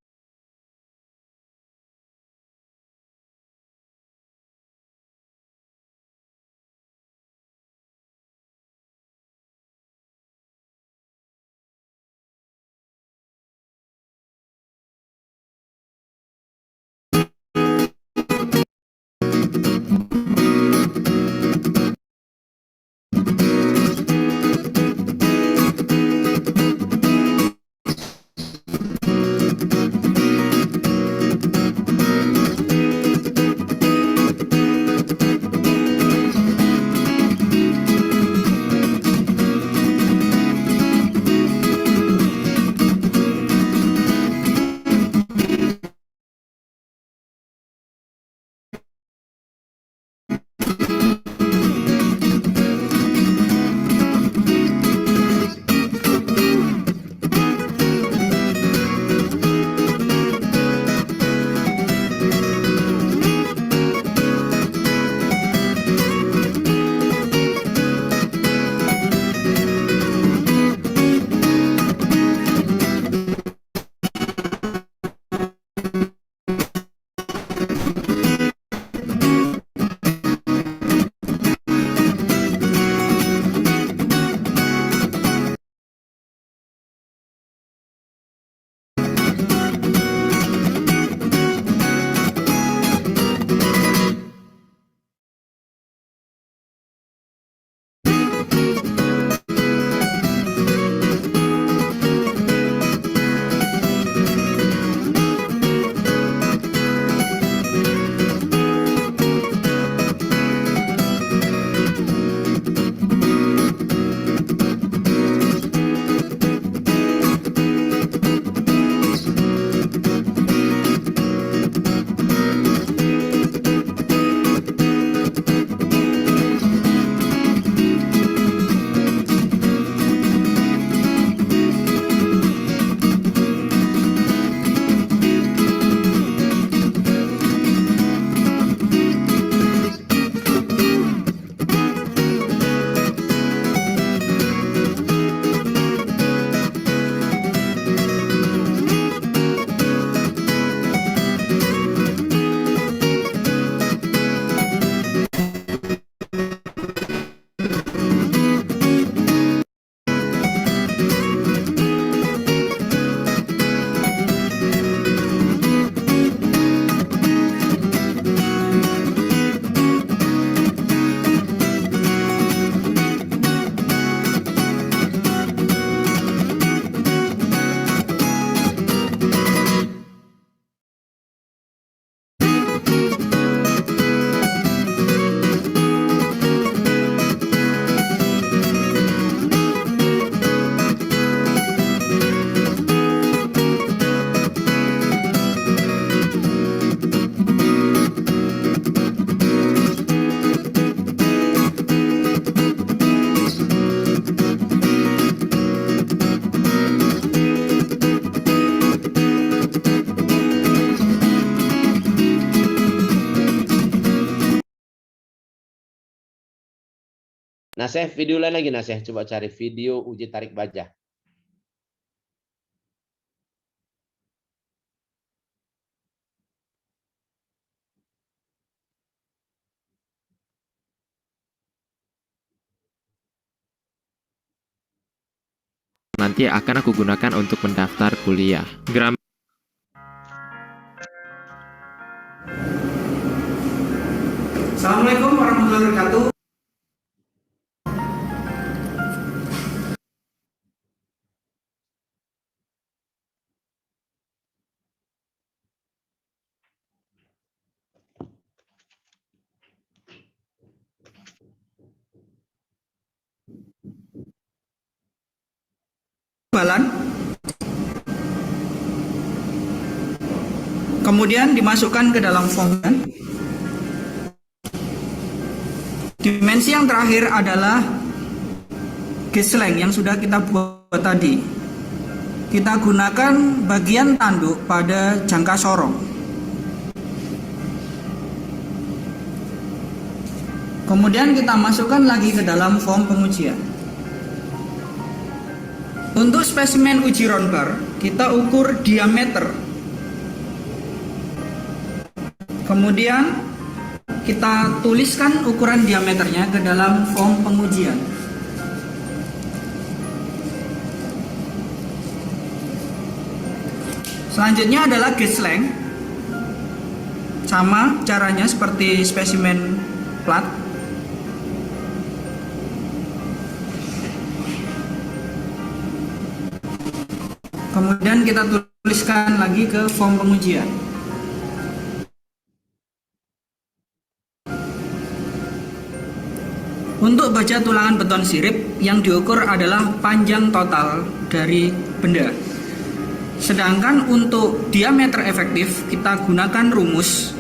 Naseh, video lain lagi Naseh. Coba cari video uji tarik baja. Nanti akan aku gunakan untuk mendaftar kuliah. Assalamualaikum warahmatullahi wabarakatuh. Balan. Kemudian dimasukkan ke dalam form. Dimensi yang terakhir adalah gesleng yang sudah kita buat tadi. Kita gunakan bagian tanduk pada jangka sorong. Kemudian kita masukkan lagi ke dalam form pengujian. Untuk spesimen uji round bar, kita ukur diameter. Kemudian kita tuliskan ukuran diameternya ke dalam form pengujian. Selanjutnya adalah gauge length. Sama caranya seperti spesimen plat. Kemudian kita tuliskan lagi ke form pengujian. Untuk baja tulangan beton sirip yang diukur adalah panjang total dari benda. Sedangkan untuk diameter efektif kita gunakan rumus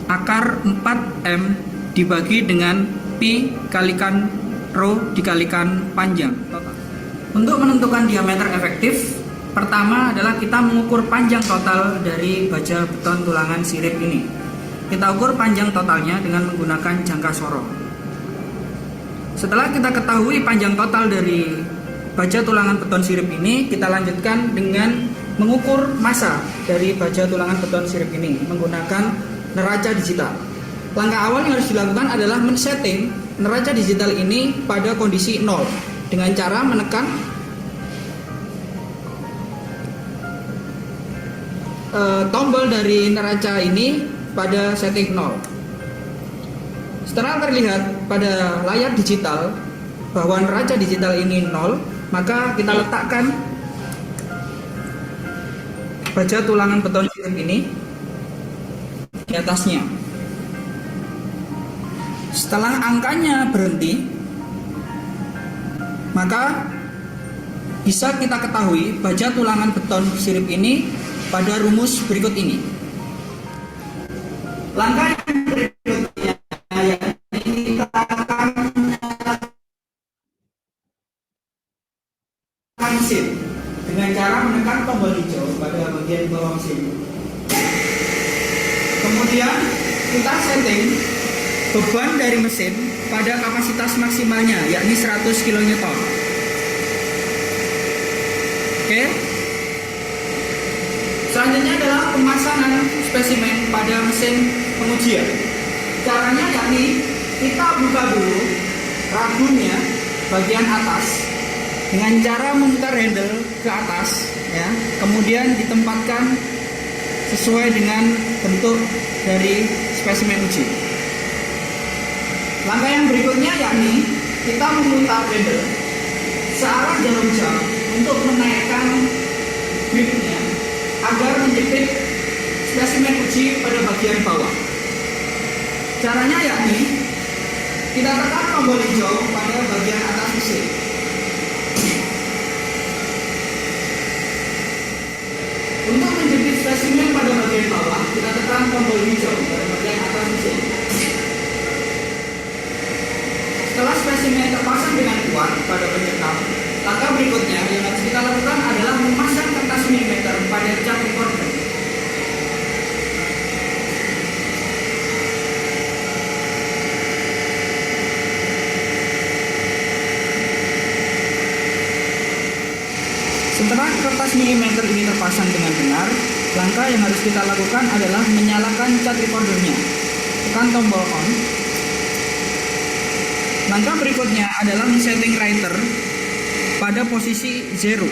akar 4M dibagi dengan pi kalikan rho dikalikan panjang total. Untuk menentukan diameter efektif, pertama adalah kita mengukur panjang total dari baja beton tulangan sirip ini. Kita ukur panjang totalnya dengan menggunakan jangka sorong. Setelah kita ketahui panjang total dari baja tulangan beton sirip ini, kita lanjutkan dengan mengukur massa dari baja tulangan beton sirip ini menggunakan neraca digital. Langkah awal yang harus dilakukan adalah men-setting neraca digital ini pada kondisi 0 dengan cara menekan tombol dari neraca ini pada setting 0. Setelah terlihat pada layar digital bahwa neraca digital ini 0, maka kita letakkan baja tulangan beton sirip ini di atasnya. Setelah angkanya berhenti, maka bisa kita ketahui baja tulangan beton sirip ini pada rumus berikut ini. Langkah yang berikutnya yakni kita akan menekan mesin dengan cara menekan tombol hijau pada bagian bawah mesin. Kemudian kita setting beban dari mesin pada kapasitas maksimalnya yakni 100 kN. Oke. Selanjutnya adalah pemasangan spesimen pada mesin pengujian. Caranya yakni kita buka dulu ragumnya bagian atas dengan cara memutar handle ke atas, ya. Kemudian ditempatkan sesuai dengan bentuk dari spesimen uji. Langkah yang berikutnya yakni kita memutar handle searah jarum jam untuk menaikkan gripnya agar menjepit spesimen uji pada bagian bawah. Caranya yakni kita tekan tombol hijau pada bagian atas mesin. Untuk menjepit spesimen pada bagian bawah, kita tekan tombol hijau pada bagian atas mesin. Setelah spesimen terpasang dengan kuat pada pencekam, langkah berikutnya yang harus kita lakukan adalah memasang kertas milimeter pada cat recorder. Setelah kertas milimeter ini terpasang dengan benar, langkah yang harus kita lakukan adalah menyalakan cat recordernya. Tekan tombol on. Langkah berikutnya adalah men-setting writer pada posisi 0.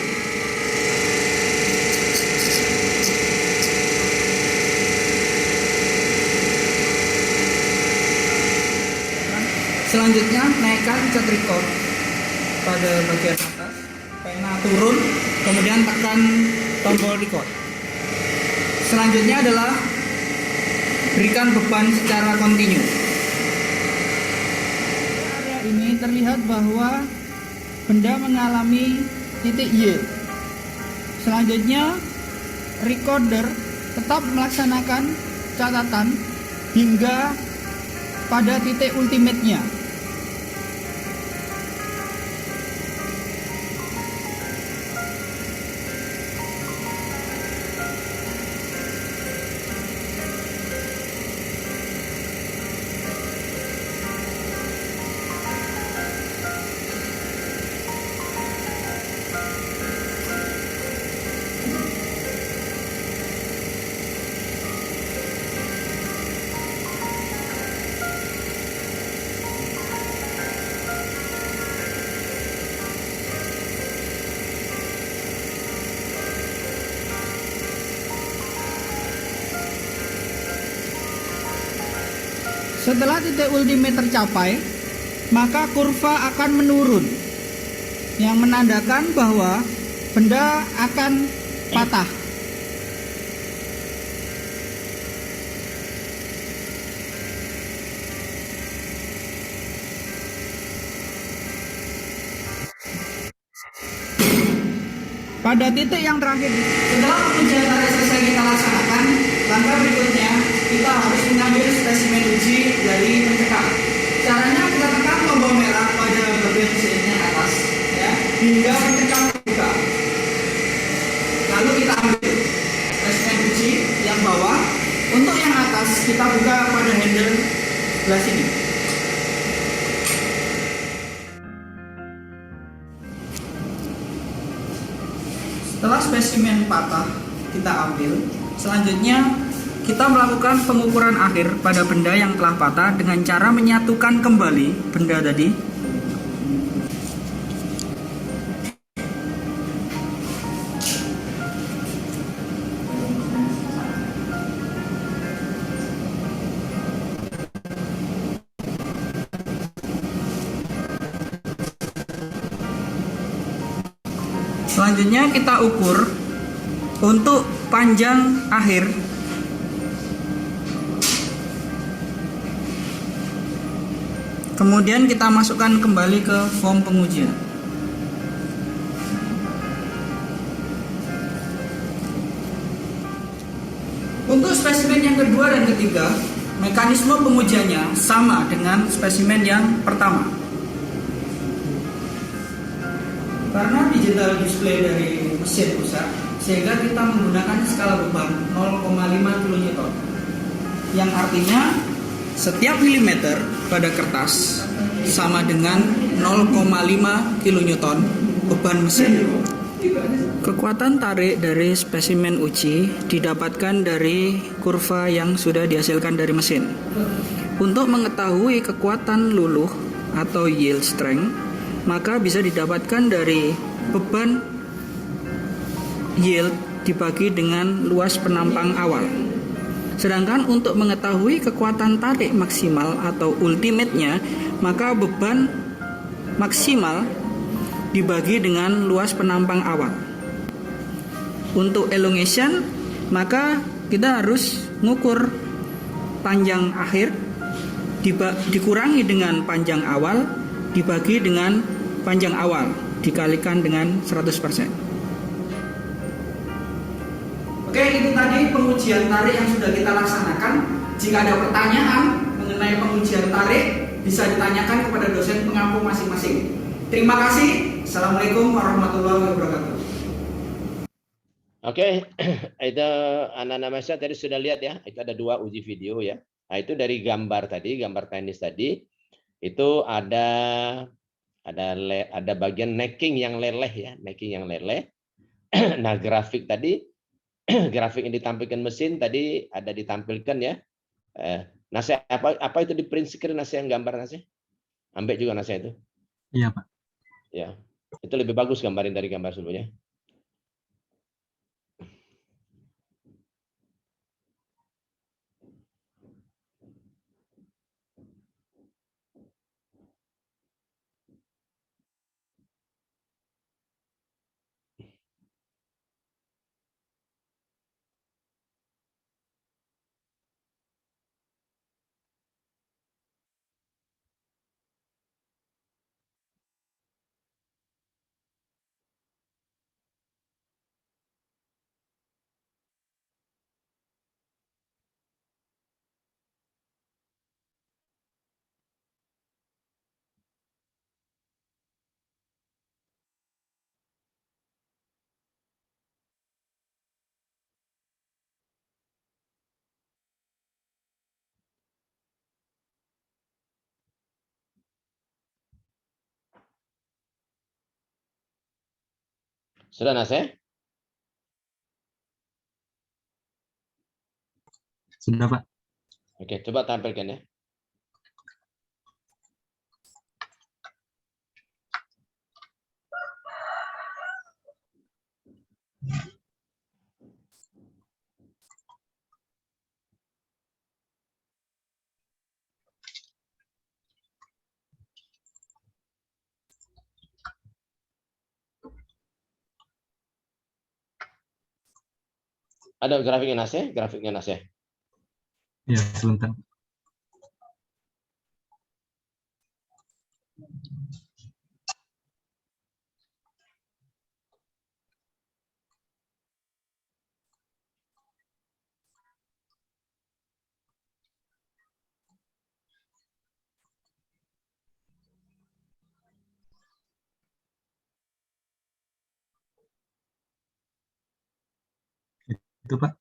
Selanjutnya, naikkan cat record pada bagian atas, pena turun, kemudian tekan tombol record. Selanjutnya adalah berikan beban secara kontinu. Area ini terlihat bahwa benda mengalami titik Y. Selanjutnya, recorder tetap melaksanakan catatan hingga pada titik ultimate-nya. Setelah titik ultimate tercapai, maka kurva akan menurun, yang menandakan bahwa benda akan patah. Pada titik yang terakhir, setelah pengujian tarik selesai kita laksanakan, langkah berikutnya kita harus mengambil spesimen uji dari pencekal. Caranya kita tekan tombol merah pada bagian mesinnya atas, ya, hingga pencekal terbuka. Lalu kita ambil spesimen uji yang bawah. Untuk yang atas kita buka pada handle sebelah sini. Setelah spesimen patah kita ambil, selanjutnya kita melakukan pengukuran akhir pada benda yang telah patah dengan cara menyatukan kembali benda tadi. Selanjutnya kita ukur untuk panjang akhir. Kemudian kita masukkan kembali ke form pengujian. Untuk spesimen yang kedua dan ketiga, mekanisme pengujiannya sama dengan spesimen yang pertama. Karena digital display dari mesin rusak, sehingga kita menggunakan skala beban 0,5 kN, yang artinya setiap milimeter pada kertas sama dengan 0,5 kN beban mesin. Kekuatan tarik dari spesimen uji didapatkan dari kurva yang sudah dihasilkan dari mesin. Untuk mengetahui kekuatan luluh atau yield strength, maka bisa didapatkan dari beban yield dibagi dengan luas penampang awal. Sedangkan untuk mengetahui kekuatan tarik maksimal atau ultimate-nya, maka beban maksimal dibagi dengan luas penampang awal. Untuk elongation, maka kita harus mengukur panjang akhir dikurangi dengan panjang awal dibagi dengan panjang awal dikalikan dengan 100%. Oke, itu tadi pengujian tarik yang sudah kita laksanakan. Jika ada pertanyaan mengenai pengujian tarik, bisa ditanyakan kepada dosen pengampu masing-masing. Terima kasih. Assalamualaikum warahmatullahi wabarakatuh. Oke, itu anak-anak mahasiswa tadi sudah lihat ya, itu ada 2 uji video ya. Nah, itu dari gambar tadi, gambar teknis tadi, itu ada bagian necking yang leleh ya, necking yang leleh. Nah, grafik tadi, grafik yang ditampilkan mesin tadi ada ditampilkan ya. Nasih, apa itu di print screen Nasih yang gambar Nasih? Ambil juga Nasih itu. Iya, Pak. Ya, itu lebih bagus gambarin dari gambar sebelumnya. Sudah Nasih? Sudah, Pak. Oke, coba tampilkan ya. Ada grafiknya Nasih? Grafiknya Nasih. Iya, sebentar. Itu, Pak.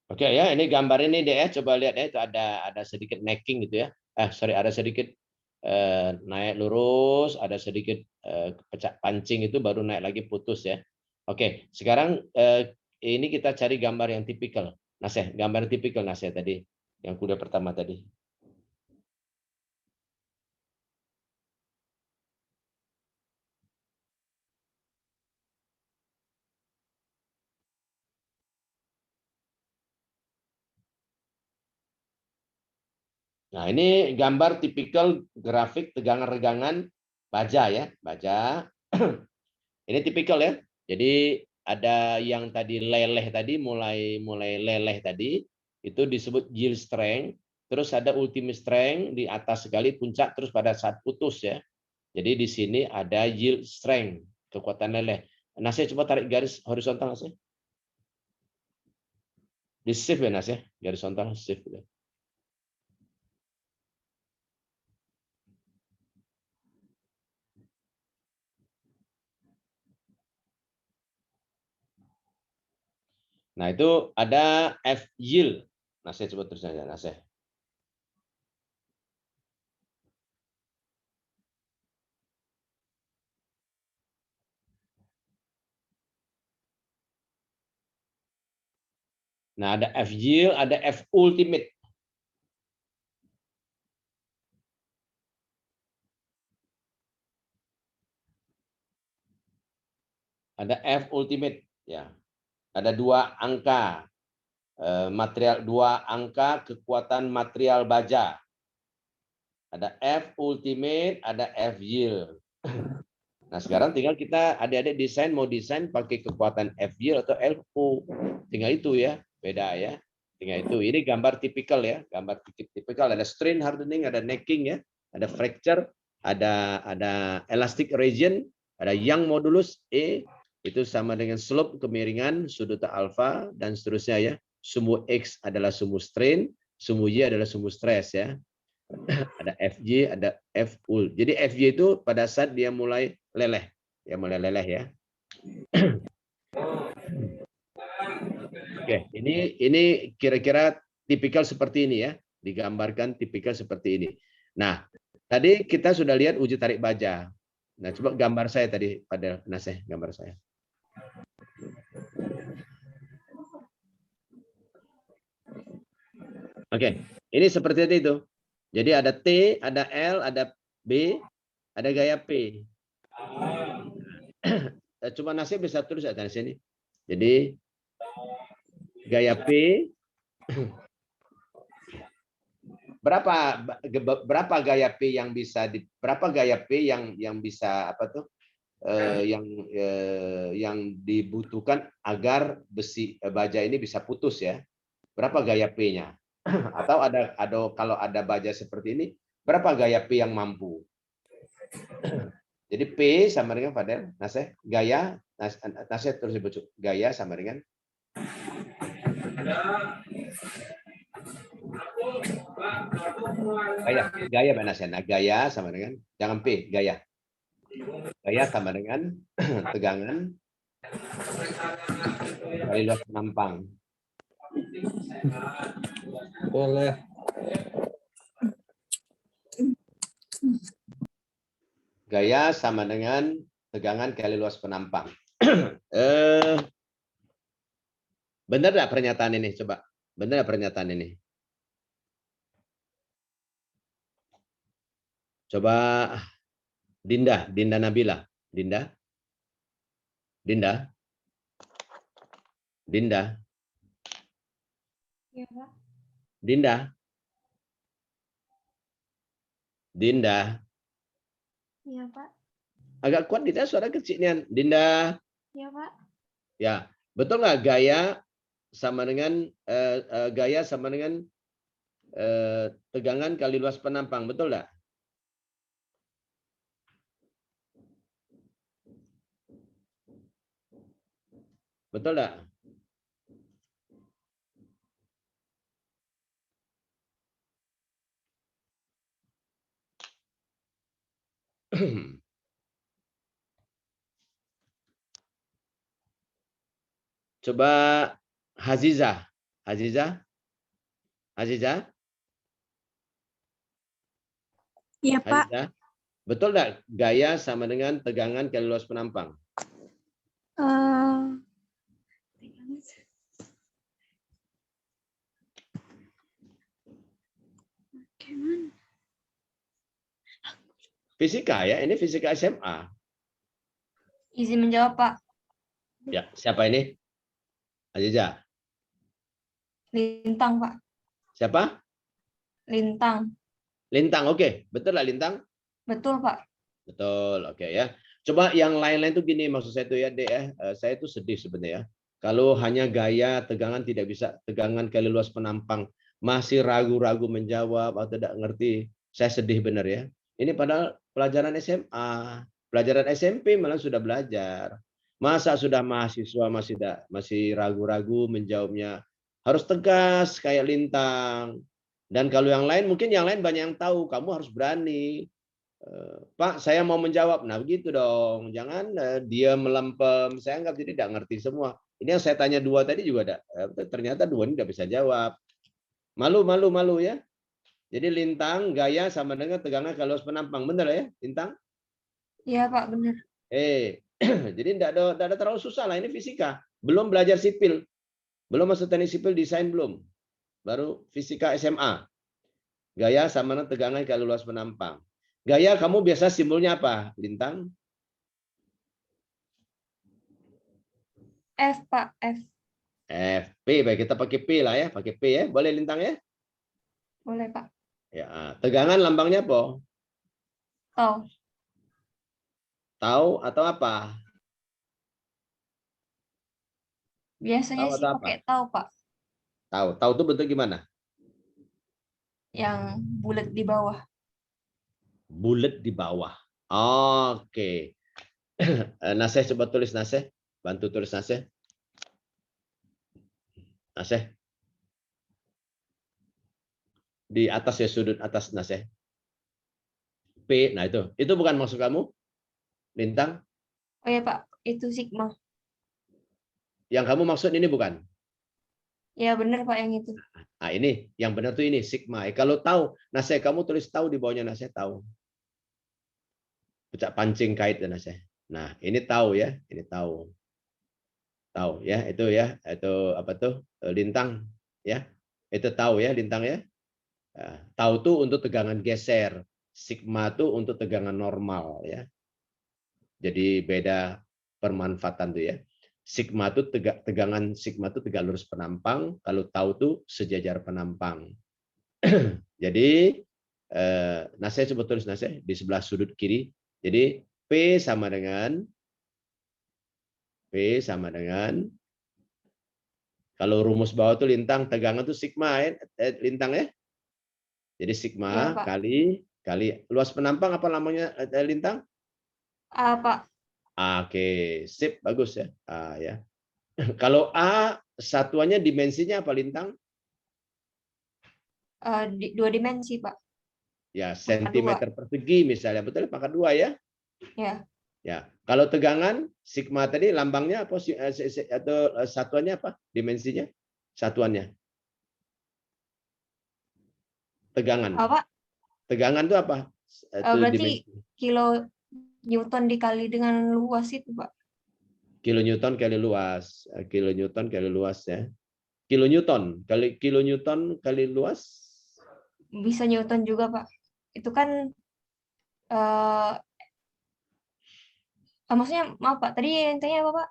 Oke ya, ini gambar ini deh ya. Coba lihat ya, itu ada sedikit necking gitu ya. Sorry, ada sedikit naik lurus, ada sedikit pecah pancing itu baru naik lagi putus ya. Oke, sekarang ini kita cari gambar yang tipikal. Nasih, gambar tipikal Nasih tadi, yang kuda pertama tadi. Nah, ini gambar tipikal grafik tegangan-regangan baja ya, baja. Ini tipikal ya. Jadi ada yang tadi leleh tadi, mulai leleh tadi, itu disebut yield strength. Terus ada ultimate strength di atas sekali puncak, terus pada saat putus ya. Jadi di sini ada yield strength, kekuatan leleh. Nasih coba tarik garis horizontal Nasih. Di shift ya Nasih, garis horizontal shift. Ya. Nah, itu ada F yield. Nasih coba terus aja Nasih. Nah, ada F yield, ada F ultimate. Ada F ultimate ya. Ada dua angka material, dua angka kekuatan material baja. Ada F ultimate, ada F yield. Nah, sekarang tinggal kita adik-adik desain, mau desain pakai kekuatan F yield atau F U. Tinggal itu ya, beda ya. Tinggal itu. Ini gambar tipikal ya, gambar tipikal. Ada strain hardening, ada necking ya, ada fracture, ada elastic region, ada Young modulus E, itu sama dengan slope kemiringan sudut alfa dan seterusnya ya. Sumbu X adalah sumbu strain, sumbu Y adalah sumbu stress ya. Ada FJ, ada FU. Jadi FJ itu pada saat dia mulai leleh, ya mulai leleh ya. Oke, ini kira-kira tipikal seperti ini ya, digambarkan tipikal seperti ini. Nah, tadi kita sudah lihat uji tarik baja. Nah, coba gambar saya tadi pada Nasih, gambar saya. Oke, ini seperti itu. Jadi ada T, ada L, ada B, ada gaya P. Cuma Nasib bisa tulis di sini. Jadi gaya P berapa gaya P yang bisa apa tuh yang dibutuhkan agar besi baja ini bisa putus ya? Berapa gaya P-nya? Atau kalau ada baja seperti ini, berapa gaya P yang mampu? Jadi P sama dengan Fadel, Naseh, gaya, Naseh terus dibujuk. Gaya sama dengan gaya Mbak Naseh. Nah, gaya sama dengan, jangan P, gaya. Gaya sama dengan tegangan kali luas penampang. Boleh. Gaya sama dengan tegangan kali luas penampang. Benar nggak pernyataan ini? Coba. Benar nggak pernyataan ini? Coba Dinda Nabila. Dinda. Iya, Pak. Dinda. Iya, Pak. Agak kuat Dinda, suara kecilnya. Dinda. Iya, Pak. Ya, betul nggak gaya sama dengan tegangan kali luas penampang, betul nggak? Betul nggak? Coba Hazizah. Iya, Pak. Hazizah. Betul nggak gaya sama dengan tegangan kali luas penampang? Fisika ya, ini fisika SMA. Izin menjawab, Pak. Ya, siapa ini? Aziza. Lintang, Pak. Siapa? Lintang. Lintang, oke. Betul lah Lintang? Betul, Pak. Betul, oke ya. Coba yang lain-lain tuh gini, maksud saya tuh ya, Dek ya. Saya tuh sedih sebenarnya. Kalau hanya gaya tegangan tidak bisa, tegangan kali luas penampang, masih ragu-ragu menjawab atau tidak ngerti, saya sedih benar ya. Ini padahal pelajaran SMA, pelajaran SMP malah sudah belajar. Masa sudah mahasiswa masih ragu-ragu menjawabnya? Harus tegas kayak Lintang. Dan kalau yang lain, mungkin yang lain banyak yang tahu, kamu harus berani. Pak, saya mau menjawab. Nah, begitu dong. Jangan dia melempem. Saya anggap jadi tidak ngerti semua. Ini yang saya tanya dua tadi juga ada. Ternyata dua ini tidak bisa jawab. Malu ya. Jadi Lintang, gaya sama dengan tegangan kali luas penampang. Benar ya, Lintang? Iya, Pak, benar. Jadi tidak ada terlalu susah lah. Ini fisika. Belum belajar sipil. Belum masuk teknik sipil, desain belum. Baru fisika SMA. Gaya sama dengan tegangan kali luas penampang. Gaya kamu biasa simbolnya apa, Lintang? F, Pak. F. P, baik kita pakai P lah ya, pakai P ya. Boleh Lintang ya? Boleh, Pak. Ya, tegangan lambangnya apa? Tau. Tahu atau apa? Biasanya Tahu sih atau apa? pakai tau, Pak. Tahu itu bentuk gimana? Yang bulat di bawah. Bulat di bawah. Oke. Naseh coba tulis Naseh. Bantu tulis Naseh. Naseh. Di atas ya, sudut atas Naseh. P, nah itu. Itu bukan maksud kamu? Lintang? Oh ya, Pak. Itu sigma. Yang kamu maksud ini bukan? Ya, benar, Pak, yang itu. Nah, ini yang benar tuh ini sigma. Kalau tahu, Naseh kamu tulis tahu di bawahnya Naseh tahu. Pecah pancing kait dan Naseh. Nah, ini tahu ya, ini tahu. Tahu ya, itu apa tuh? Lintang ya. Itu tahu ya lintang ya. Nah, tahu tuh untuk tegangan geser, sigma tuh untuk tegangan normal ya. Jadi beda permanfaatan tuh ya. Sigma tuh tegangan sigma tuh tegak lurus penampang, kalau tahu tuh sejajar penampang. Jadi nah saya coba tulis di sebelah sudut kiri. Jadi P sama dengan kalau rumus bawah tuh lintang, tegangan tuh sigma ya, lintang ya. Jadi Iya, sigma Pak. kali luas penampang apa namanya lintang? A, Pak. Oke, sip, bagus ya. Ya. Kalau A satuannya dimensinya apa lintang? 2 dimensi, Pak. Ya, Pangkat 2. sentimeter persegi misalnya, betul pangkat 2 ya. Ya. Ya, kalau tegangan sigma tadi lambangnya apa atau satuannya apa? Dimensinya? Satuannya. Tegangan. Apa, Pak? Tegangan itu apa? Itu Berarti dimensi. kilo Newton dikali dengan luas itu, Pak. Kilonewton kali luas. Kilonewton kali luas ya. Kilonewton kali luas. Bisa Newton juga, Pak. Itu kan eh maksudnya maaf, Pak. Tadi yang tanya apa, Pak?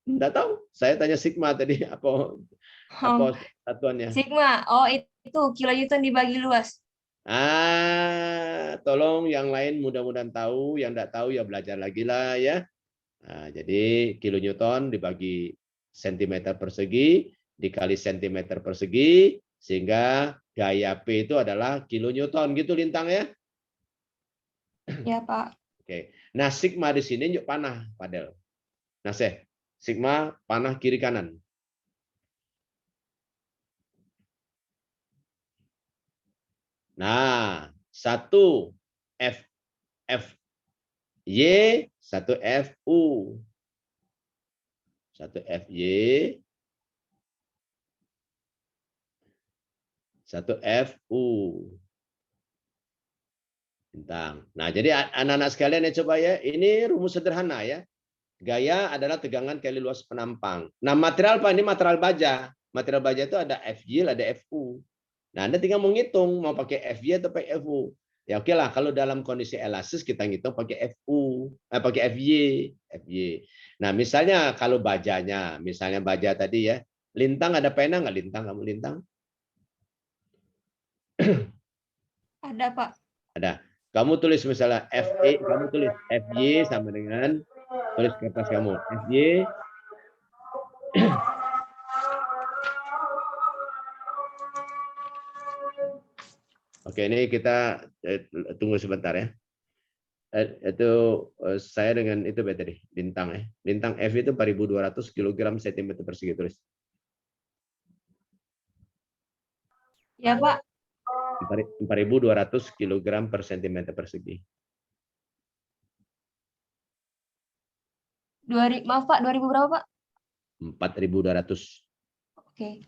Enggak tahu. Saya tanya sigma tadi apa Oh, satuannya. sigma. Oh, itu kilo Newton dibagi luas. Tolong yang lain mudah-mudahan tahu, yang enggak tahu ya belajar lagi lah ya. Nah, jadi kilonewton dibagi sentimeter persegi dikali sentimeter persegi sehingga gaya P itu adalah kilonewton gitu lintang ya. Ya, Pak. Oke. Nah, sigma di sini yuk panah, Padel. Nah, sigma panah kiri kanan. Nah, satu F Y, satu F U. Satu F Y, satu F U. Bintang. Nah, jadi anak-anak sekalian ya coba ya, ini rumus sederhana ya. Gaya adalah tegangan kali luas penampang. Nah, material apa? Ini material baja. Material baja itu ada FY, ada FU. Nah, Anda tinggal menghitung mau pakai FY atau pakai FU. Ya oke lah, kalau dalam kondisi elastis kita ngitung pakai FU, pakai FY. Nah, misalnya kalau bajanya, misalnya baja tadi ya, lintang ada pena nggak lintang? Kamu lintang? Ada, Pak. Ada. Kamu tulis misalnya FE, kamu tulis FY sama dengan tulis kertas kamu FY. Oke, ini kita tunggu sebentar ya. Itu saya dengan itu tadi lintang ya. Lintang F itu 4.200 kg cm persegi tulis. Ya, Pak. 4.200 kg per cm persegi. Maaf, Pak. 2000 berapa, Pak? 4.200 Oke.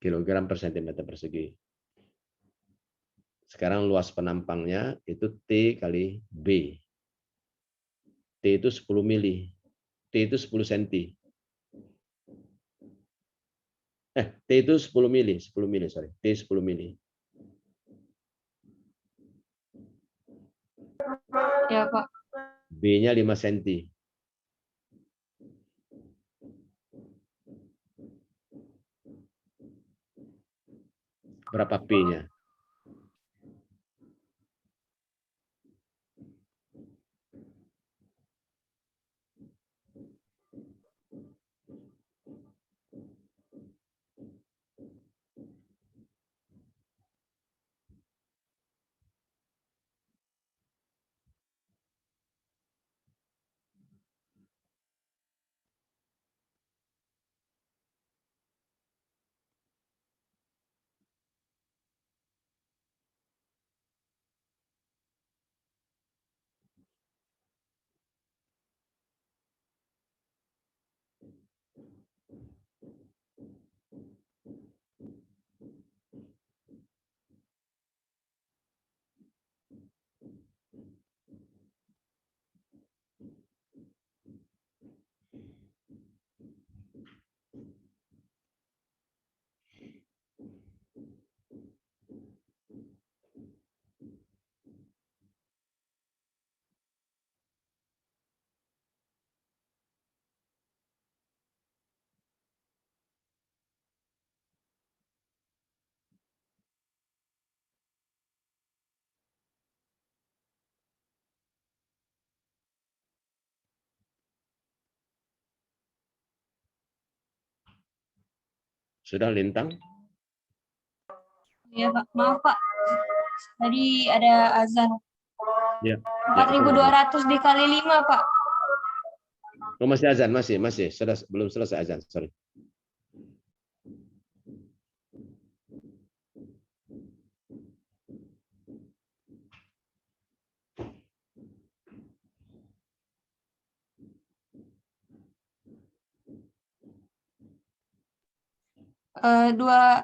kg per cm persegi. Sekarang luas penampangnya itu T kali B. T itu 10 mili. T itu 10 cm. T itu 10 mili, sorry. T 10 mili. Ya, Pak. B-nya 5 cm. Berapa P-nya? Sudah Lintang? Iya Pak, maaf Pak. Tadi ada azan. Ya. 4.200 dikali 5 Pak. Oh, masih azan, masih. Belum selesai azan, sorry.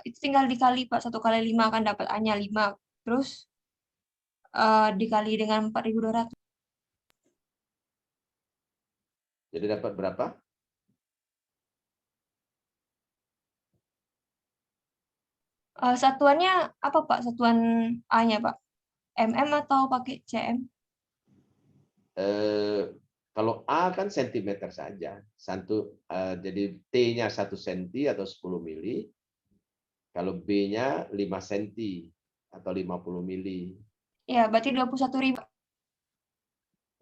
Itu tinggal dikali Pak, 1 kali 5 akan dapat A-nya 5. Terus dikali dengan 4.200. Jadi dapat berapa? Satuannya apa Pak? Satuan A-nya Pak? MM atau pakai CM? Kalau A kan sentimeter saja. Jadi T-nya 1 cm atau 10 mili. Kalau B-nya 5 cm atau 50 mili. Ya, berarti 21.000.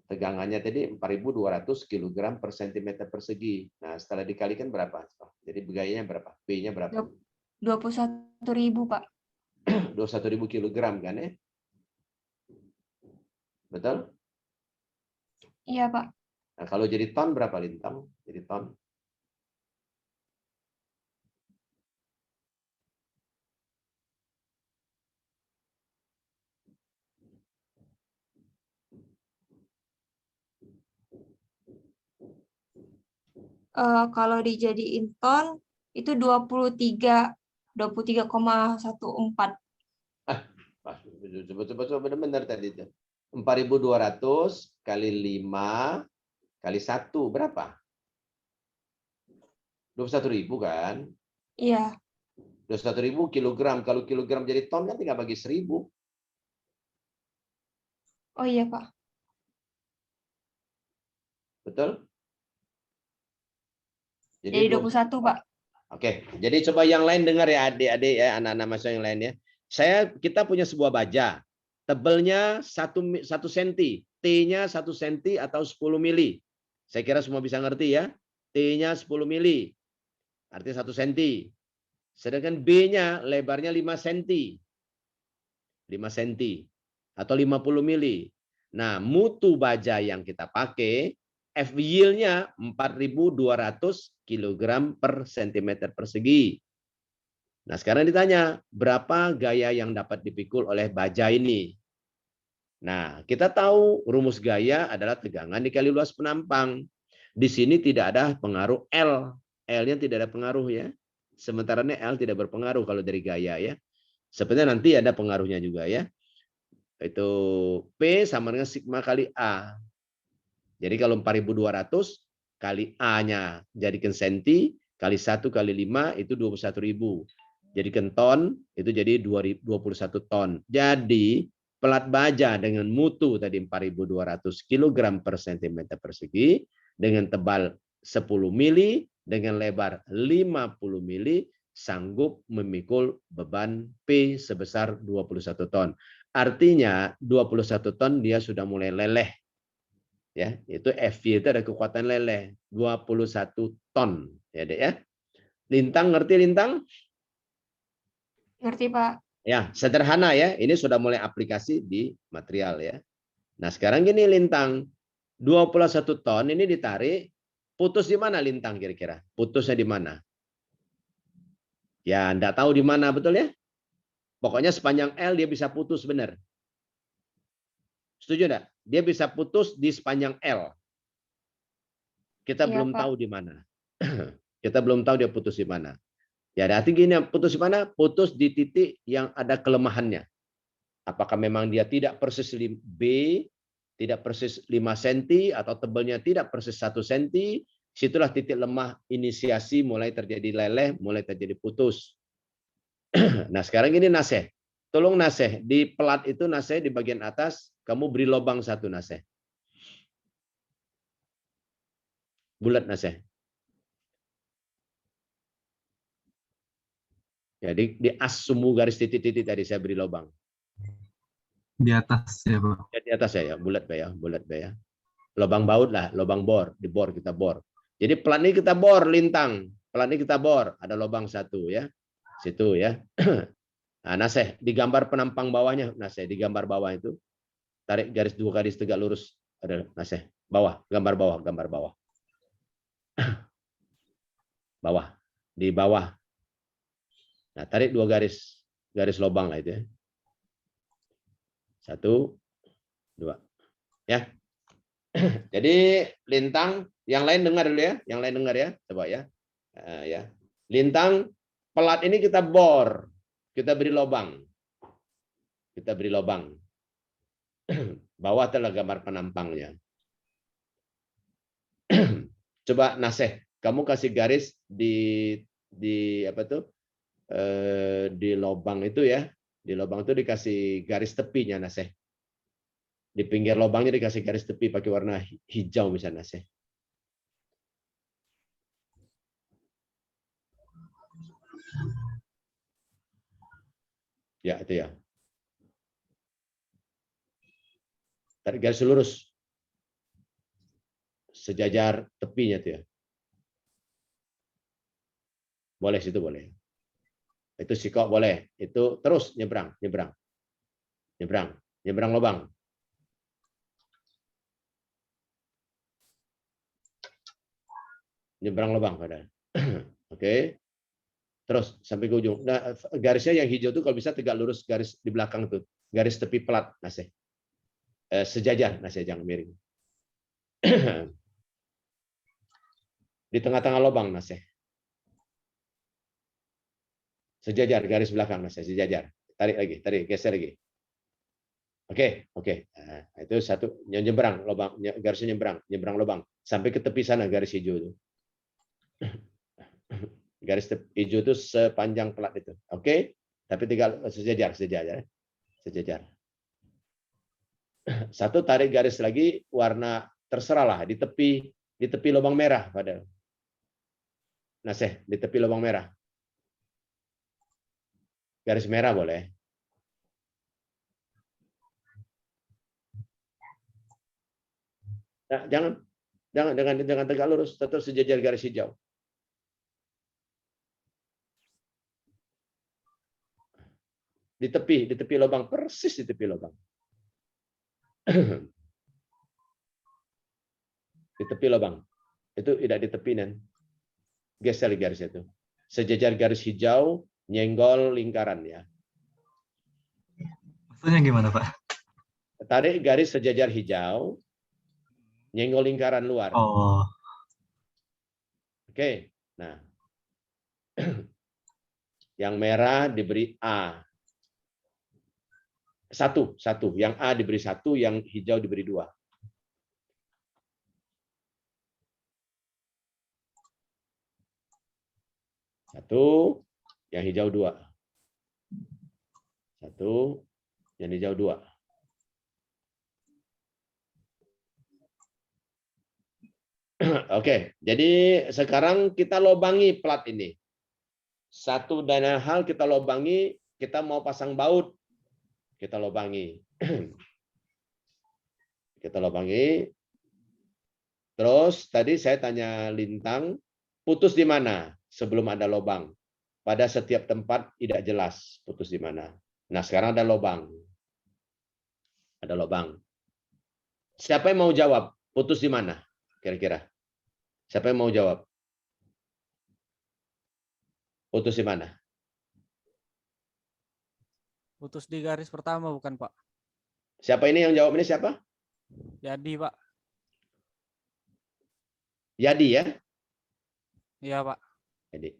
Tegangannya tadi 4.200 kg per cm persegi. Nah, setelah dikalikan berapa? Jadi gayanya berapa? B-nya berapa? 21.000 Pak. 21.000 kg kan ya? Betul? Iya Pak. Nah, kalau jadi ton berapa Lintang? Jadi ton? Kalau dijadiin ton itu 23,14. Coba benar-benar tadi itu. 4.200 kali 5 kali 1 berapa? 21.000 kan? Iya. 21.000 kilogram. Kalau kilogram jadi ton kan tinggal bagi 1.000. Oh iya Pak. Betul? Jadi 21 Pak. Oke, jadi coba yang lain dengar ya adik-adik ya, anak-anak mahasiswa yang lain ya. Kita punya sebuah baja. Tebelnya 1 cm, T-nya 1 cm atau 10 mili. Saya kira semua bisa ngerti ya. T-nya 10 mili. Artinya 1 cm. Sedangkan B-nya lebarnya 5 cm. 5 cm atau 50 mili. Nah, mutu baja yang kita pakai F yield-nya 4.200 kg per cm persegi. Nah, sekarang ditanya, berapa gaya yang dapat dipikul oleh baja ini? Nah, kita tahu rumus gaya adalah tegangan dikali luas penampang. Di sini tidak ada pengaruh L. L-nya tidak ada pengaruh ya. Sementara L tidak berpengaruh kalau dari gaya ya. Sebenarnya nanti ada pengaruhnya juga ya. Itu P sama dengan sigma kali A. Jadi kalau 4.200 kali A-nya jadikan senti, kali 1 kali 5 itu 21.000. Jadikan ton, itu jadi 21 ton. Jadi pelat baja dengan mutu tadi 4.200 kg per cm persegi, dengan tebal 10 mili, dengan lebar 50 mili, sanggup memikul beban P sebesar 21 ton. Artinya 21 ton dia sudah mulai leleh. Ya, itu FV itu ada kekuatan leleh 21 ton ya Dek ya. Lintang ngerti Lintang? Ngerti Pak. Ya, sederhana ya. Ini sudah mulai aplikasi di material ya. Nah, sekarang gini Lintang. 21 ton ini ditarik, putus di mana Lintang kira-kira? Putusnya di mana? Ya, enggak tahu di mana betul ya? Pokoknya sepanjang L dia bisa putus benar. Setuju enggak? Dia bisa putus di sepanjang L. Kita Iya, belum Pak. tahu di mana. Kita belum tahu dia putus di mana. Ya, arti gini, putus di mana? Putus di titik yang ada kelemahannya. Apakah memang dia tidak persis B, tidak persis 5 cm, atau tebalnya tidak persis 1 cm, situlah titik lemah inisiasi mulai terjadi leleh, mulai terjadi putus. Nah, sekarang ini Naseh. Tolong Naseh, di pelat itu Naseh di bagian atas, kamu beri lubang 1 Naseh. Bulat Naseh. Jadi di as sumbu garis titik-titik tadi saya beri lubang. Di atas ya Pak. Di atas ya, bulat ya, bulat ya. Lubang baut lah, lubang bor, di bor kita bor. Jadi pelat ini kita bor Lintang. pelat ini kita bor, ada lubang satu ya, situ ya. Nah, Naseh di gambar penampang bawahnya, Naseh di gambar bawah itu tarik garis 2 garis tegak lurus, ada Naseh bawah, gambar bawah, bawah di bawah. Nah, tarik 2 garis lubang lah itu ya. 1, 2, ya. Jadi lintang, yang lain dengar dulu ya, yang lain dengar ya, coba ya. Ya. Lintang pelat ini kita bor, kita beri lubang. Kita beri lubang. Bawah adalah gambar penampangnya. Coba Naseh, kamu kasih garis di apa tuh? Di lubang itu ya. Di lubang itu dikasih garis tepinya Naseh. Di pinggir lubangnya dikasih garis tepi pakai warna hijau misalnya Naseh. Ya, itu ya. Tarik garis lurus. Sejajar tepinya itu ya. Boleh, situ boleh. Itu sikok boleh. Itu terus nyebrang lubang. Nyebrang lubang pada. Oke. Terus sampai ke ujung. Nah, garisnya yang hijau itu kalau bisa tegak lurus garis di belakang tuh. Garis tepi pelat, Naseh. Sejajar, Naseh, jangan miring. Di tengah-tengah lubang, Naseh. Sejajar, garis belakang, Naseh, sejajar. Tarik, geser lagi. Oke. Nah, itu satu, nyebrang lubang, garisnya nyebrang lubang sampai ke tepi sana garis hijau itu. Garis hijau itu sepanjang pelat itu. Oke? Tapi tinggal sejajar. Satu, tarik garis lagi warna terserahlah di tepi lubang merah pada. Naseh, di tepi lubang merah. Garis merah boleh. Nah, jangan tegak lurus, tetap sejajar garis hijau. Di tepi lubang, persis di tepi lubang. Di tepi lubang. Itu tidak di tepi nan. Geser garis itu. Sejajar garis hijau, nyenggol lingkaran ya. Maksudnya gimana, Pak? Tarik garis sejajar hijau, nyenggol lingkaran luar. Oh, Oke. Nah. Yang merah diberi A. Satu. Yang A diberi 1, yang hijau diberi 2. Satu, yang hijau 2. Satu, yang hijau 2. Oke, jadi sekarang kita lobangi plat ini. Satu dan hal kita lobangi, kita mau pasang baut. Kita lobangi. Kita lobangi. Terus tadi saya tanya lintang, putus di mana sebelum ada lubang? Pada setiap tempat tidak jelas putus di mana. Nah, sekarang ada lubang. Ada lubang. Siapa yang mau jawab? Putus di mana? Kira-kira. Siapa yang mau jawab? Putus di mana? Putus di garis pertama bukan, Pak? Siapa ini yang jawab ini siapa? Jadi, Pak. Yadi ya? Iya, Pak. Jadi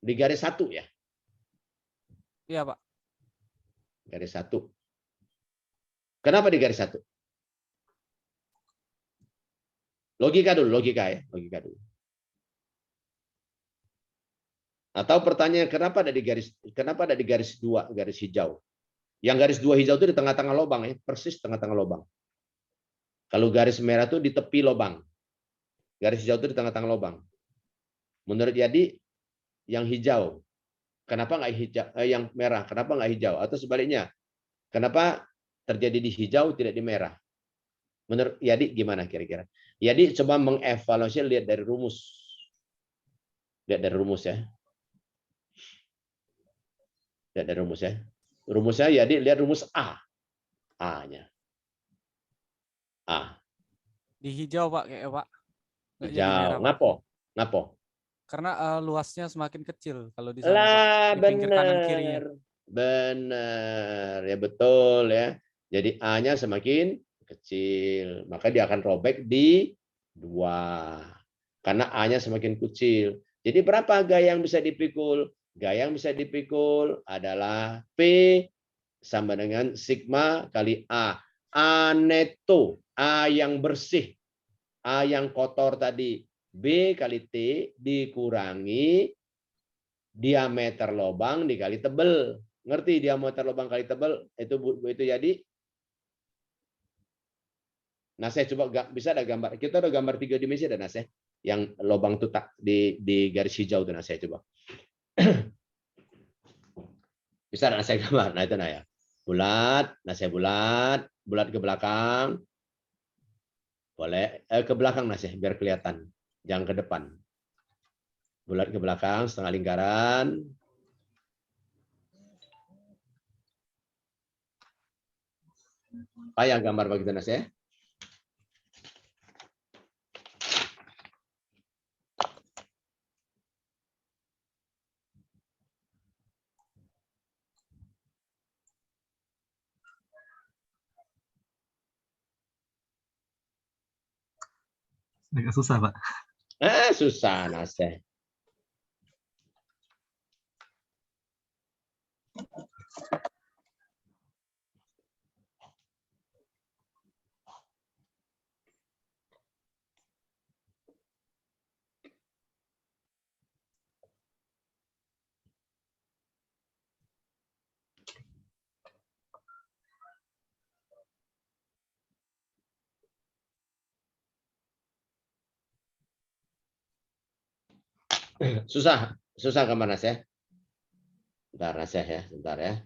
di garis 1 ya? Iya, Pak. Garis 1. Kenapa di garis 1? Logika dulu, logika dulu. Atau pertanyaan kenapa ada di garis 2, garis hijau? Yang garis 2 hijau itu di tengah-tengah lubang ya, persis tengah-tengah lubang. Kalau garis merah itu di tepi lubang. Garis hijau itu di tengah-tengah lubang. Menurut Yadi, yang hijau, kenapa nggak hijau? Yang merah, kenapa nggak hijau? Atau sebaliknya, kenapa terjadi di hijau tidak di merah? Menurut Yadi gimana kira-kira? Yadi coba mengevaluasi, lihat dari rumus. Lihat dari rumus ya. Lihat dari rumus ya. Rumusnya jadi lihat rumus A. A-nya. A. Di hijau Pak kayak Pak. Nggak jadi Hijau. merah, Pak. Ngapo? Ngapo? Karena luasnya semakin kecil kalau di sana Pak. Lah, Di pinggir kanan kirinya. benar, ya betul ya. Jadi A-nya semakin kecil, maka dia akan robek di 2. Karena A-nya semakin kecil. Jadi berapa gaya yang bisa dipikul? Gaya yang bisa dipikul adalah P sama dengan sigma kali A. A neto, A yang bersih, A yang kotor tadi. B kali T dikurangi diameter lubang dikali tebel. Ngerti diameter lubang kali tebel? Itu jadi. Nah, saya coba bisa ada gambar. Kita ada gambar 3 dimensi ada Nas ya. Yang lubang itu tak di garis hijau itu Nas saya coba. Bisa ada saya gambar. Nah, itu nah ya. Bulat, nah saya bulat ke belakang. Boleh ke belakang Nas ya, biar kelihatan. Jangan ke depan. Bulat ke belakang, setengah lingkaran. Payah gambar begitu Nas ya. Agak susah, Pak. Susah Nas ya. Susah gambar Nas ya. Bentar Nas ya, bentar ya.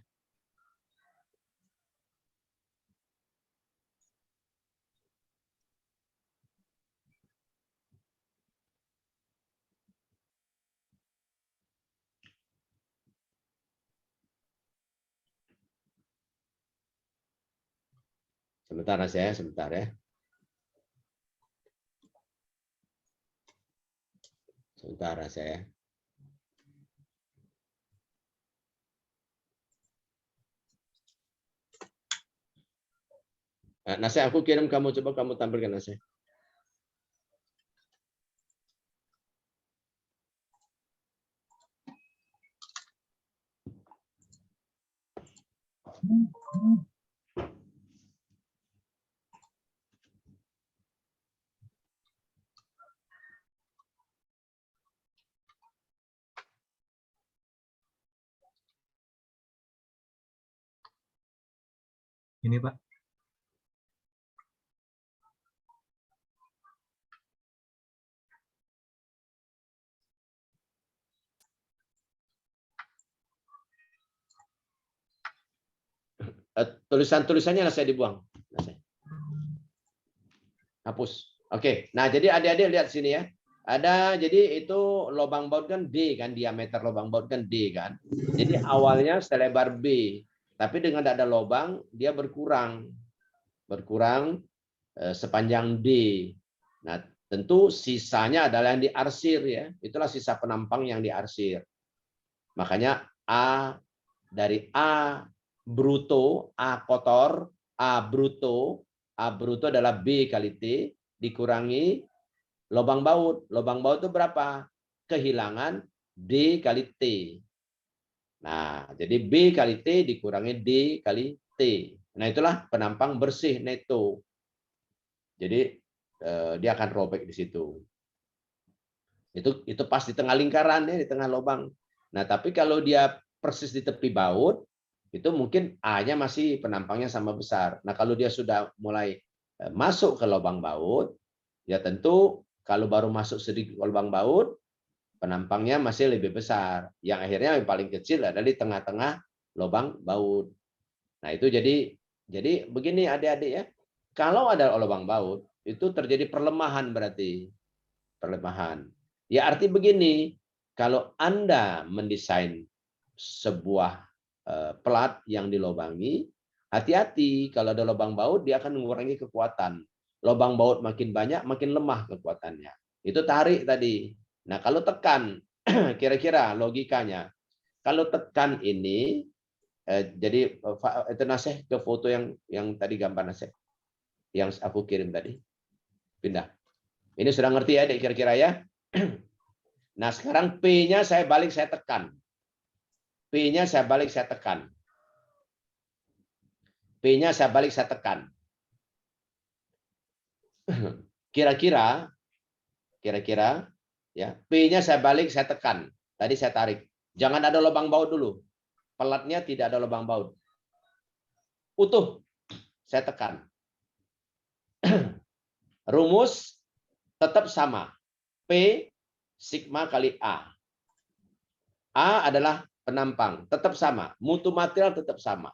Sebentar Nas ya, sebentar ya. Sebentar Nas ya. Nas, aku kirim kamu, coba kamu tampilkan Nas. Ini, Pak. Tulisannya saya dibuang. Hapus. Oke. Nah, jadi adik-adik lihat sini ya. Ada, jadi itu lubang baut kan D kan, diameter lubang baut kan D kan. Jadi awalnya selebar B, tapi dengan ada lubang dia berkurang sepanjang D. Nah, tentu sisanya adalah yang diarsir ya. Itulah sisa penampang yang diarsir. Makanya A dari A bruto, A kotor, A bruto adalah B kali T dikurangi lubang baut. Lubang baut itu berapa? Kehilangan D kali T. Nah, jadi B kali T dikurangi D kali T. Nah, itulah penampang bersih neto. Jadi dia akan robek di situ. Itu pas di tengah lingkaran ya, di tengah lubang. Nah, tapi kalau dia persis di tepi baut, itu mungkin A-nya masih penampangnya sama besar. Nah, kalau dia sudah mulai masuk ke lubang baut, ya tentu kalau baru masuk sedikit ke lubang baut, penampangnya masih lebih besar. Yang akhirnya yang paling kecil adalah di tengah-tengah lubang baut. Nah, itu jadi begini adik-adik ya. Kalau ada lubang baut, itu terjadi perlemahan berarti. Perlemahan. Ya arti begini, Kalau Anda mendesain sebuah pelat yang dilobangi, hati-hati kalau ada lubang baut dia akan mengurangi kekuatan. Lubang baut makin banyak, makin lemah kekuatannya. Itu tarik tadi. Nah, kalau tekan, kira-kira logikanya, kalau tekan ini, jadi itu Naseh ke foto yang tadi gambar Naseh, yang aku kirim tadi, pindah. Ini sudah ngerti ya, dek, kira-kira ya. Nah, sekarang P-nya saya balik, saya tekan. P-nya saya balik, saya tekan. P-nya saya balik, saya tekan. Kira-kira ya, P-nya saya balik, saya tekan. Tadi saya tarik. Jangan ada lubang baut dulu. Pelatnya tidak ada lubang baut. Utuh. Saya tekan. Rumus tetap sama. P sigma kali A. A adalah penampang, tetap sama. Mutu material tetap sama.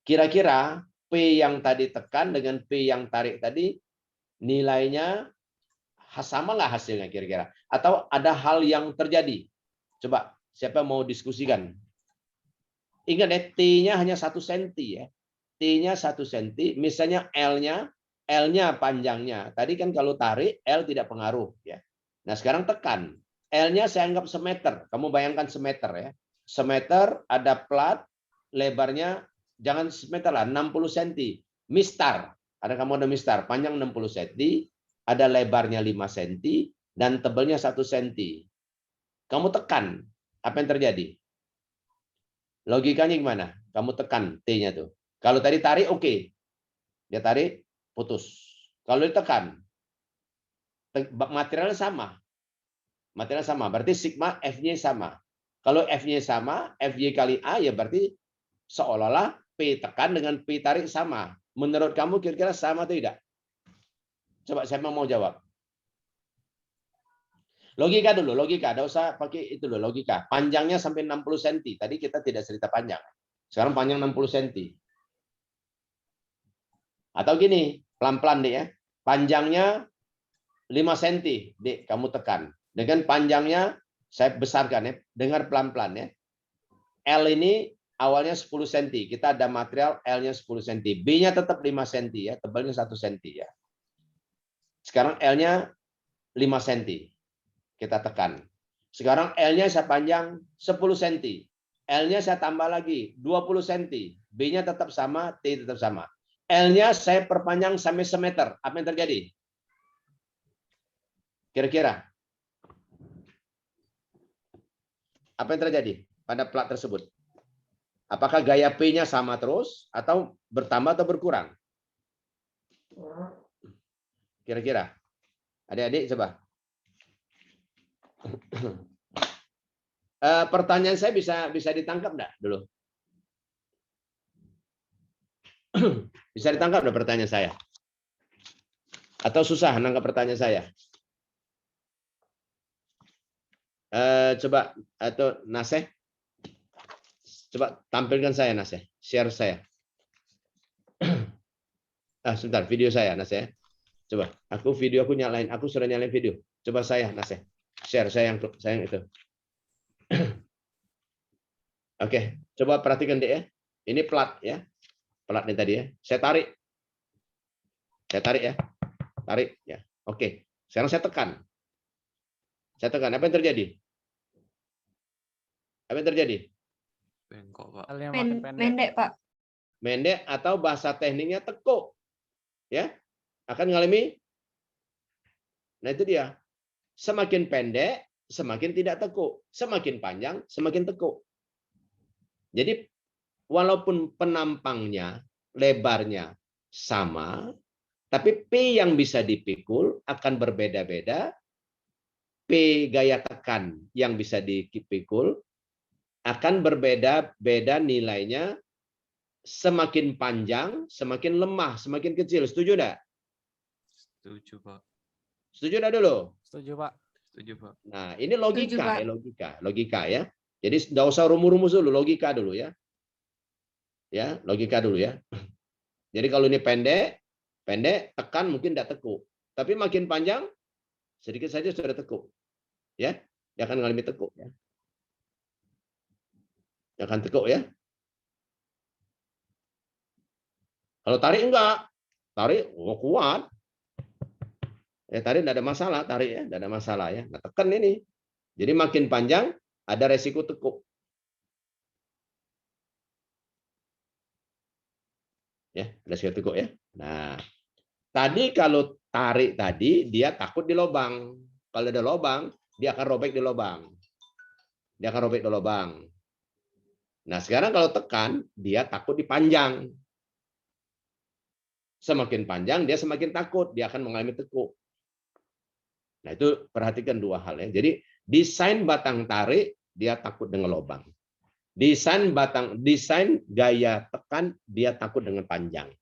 Kira-kira P yang tadi tekan dengan P yang tarik tadi, nilainya sama nggak hasilnya kira-kira? Atau ada hal yang terjadi? Coba, siapa mau diskusikan? Ingat ya, T-nya hanya 1 cm ya. T-nya 1 cm, misalnya L-nya panjangnya. Tadi kan kalau tarik, L tidak pengaruh ya. Nah, sekarang tekan. L-nya saya anggap semeter. Kamu bayangkan semeter ya. Semeter ada plat, lebarnya jangan semeter lah, 60 cm. Mistar. Ada kamu ada mistar, panjang 60 cm, ada lebarnya 5 cm, dan tebalnya 1 cm. Kamu tekan, apa yang terjadi? Logikanya gimana? Kamu tekan T-nya tuh. Kalau tadi tarik, oke. Dia tarik, putus. Kalau ditekan, materialnya sama. Materialnya sama, berarti sigma F-nya sama. Kalau F-nya sama, F-Y kali A, ya berarti seolah-olah P tekan dengan P tarik sama. Menurut kamu kira-kira sama atau tidak? Coba saya mau jawab. Logika dulu, logika. Tidak usah pakai itu dulu, logika. Panjangnya sampai 60 cm. Tadi kita tidak cerita panjang. Sekarang panjang 60 cm. Atau gini, pelan-pelan deh ya. Panjangnya 5 cm, Dek, kamu tekan. Dengan panjangnya, saya besarkan ya. Dengar pelan-pelan ya. L ini awalnya 10 cm. Kita ada material L-nya 10 cm. B-nya tetap 5 cm ya. Tebalnya 1 cm ya. Sekarang L-nya 5 cm. Kita tekan. Sekarang L-nya saya panjang 10 cm. L-nya saya tambah lagi 20 cm. B-nya tetap sama, T tetap sama. L-nya saya perpanjang sampai semeter. Apa yang terjadi? Kira-kira. Apa yang terjadi pada plat tersebut? Apakah gaya P-nya sama terus atau bertambah atau berkurang? Kira-kira. Adik-adik coba. Pertanyaan saya bisa ditangkap enggak dulu? Bisa ditangkap enggak pertanyaan saya? Atau susah nangkap pertanyaan saya? Coba atau Naseh, coba tampilkan saya Naseh, share saya. Sebentar, video saya Naseh. Coba, video aku nyalain, aku sudah nyalain video. Coba saya Naseh, share saya yang itu. Oke, coba perhatikan deh ya. Ini plat ya, plat ini tadi ya. Saya tarik ya, tarik ya. Oke, sekarang saya tekan. Apa yang terjadi? Apa yang terjadi? Bengkok, Pak. Pendek, Pak. Pendek atau bahasa tekniknya tekuk. Ya, akan mengalami. Nah, itu dia. Semakin pendek, semakin tidak tekuk. Semakin panjang, semakin tekuk. Jadi, walaupun penampangnya, lebarnya sama, tapi P yang bisa dipikul akan berbeda-beda. P gaya tekan yang bisa dipikul akan berbeda-beda nilainya, semakin panjang, semakin lemah, semakin kecil. Setuju enggak? Setuju, Pak. Setuju enggak dulu? Setuju, Pak. Setuju, Pak. Nah, ini logika, Setuju, logika ya. Jadi enggak usah rumus-rumus dulu, logika dulu ya. Ya, logika dulu ya. Jadi kalau ini pendek, tekan mungkin enggak tekuk. Tapi makin panjang, sedikit saja sudah tekuk. Ya. dia akan mengalami tekuk ya. Dia akan tekuk ya. Kalau tarik enggak, tarik kuat. Tarik tidak ada masalah, tarik ya, tidak ada masalah ya. Nah, tekan ini. Jadi makin panjang ada resiko tekuk. Ya, resiko tekuk ya. Nah, tadi kalau tarik tadi dia takut di lubang. Kalau ada lubang, dia akan robek di lubang. Dia akan robek di lubang. Nah, sekarang kalau tekan, dia takut dipanjang. Semakin panjang, dia semakin takut. Dia akan mengalami tekuk. Nah, itu perhatikan dua hal ya. Jadi, desain batang tarik, dia takut dengan lubang. Desain gaya tekan, dia takut dengan panjang.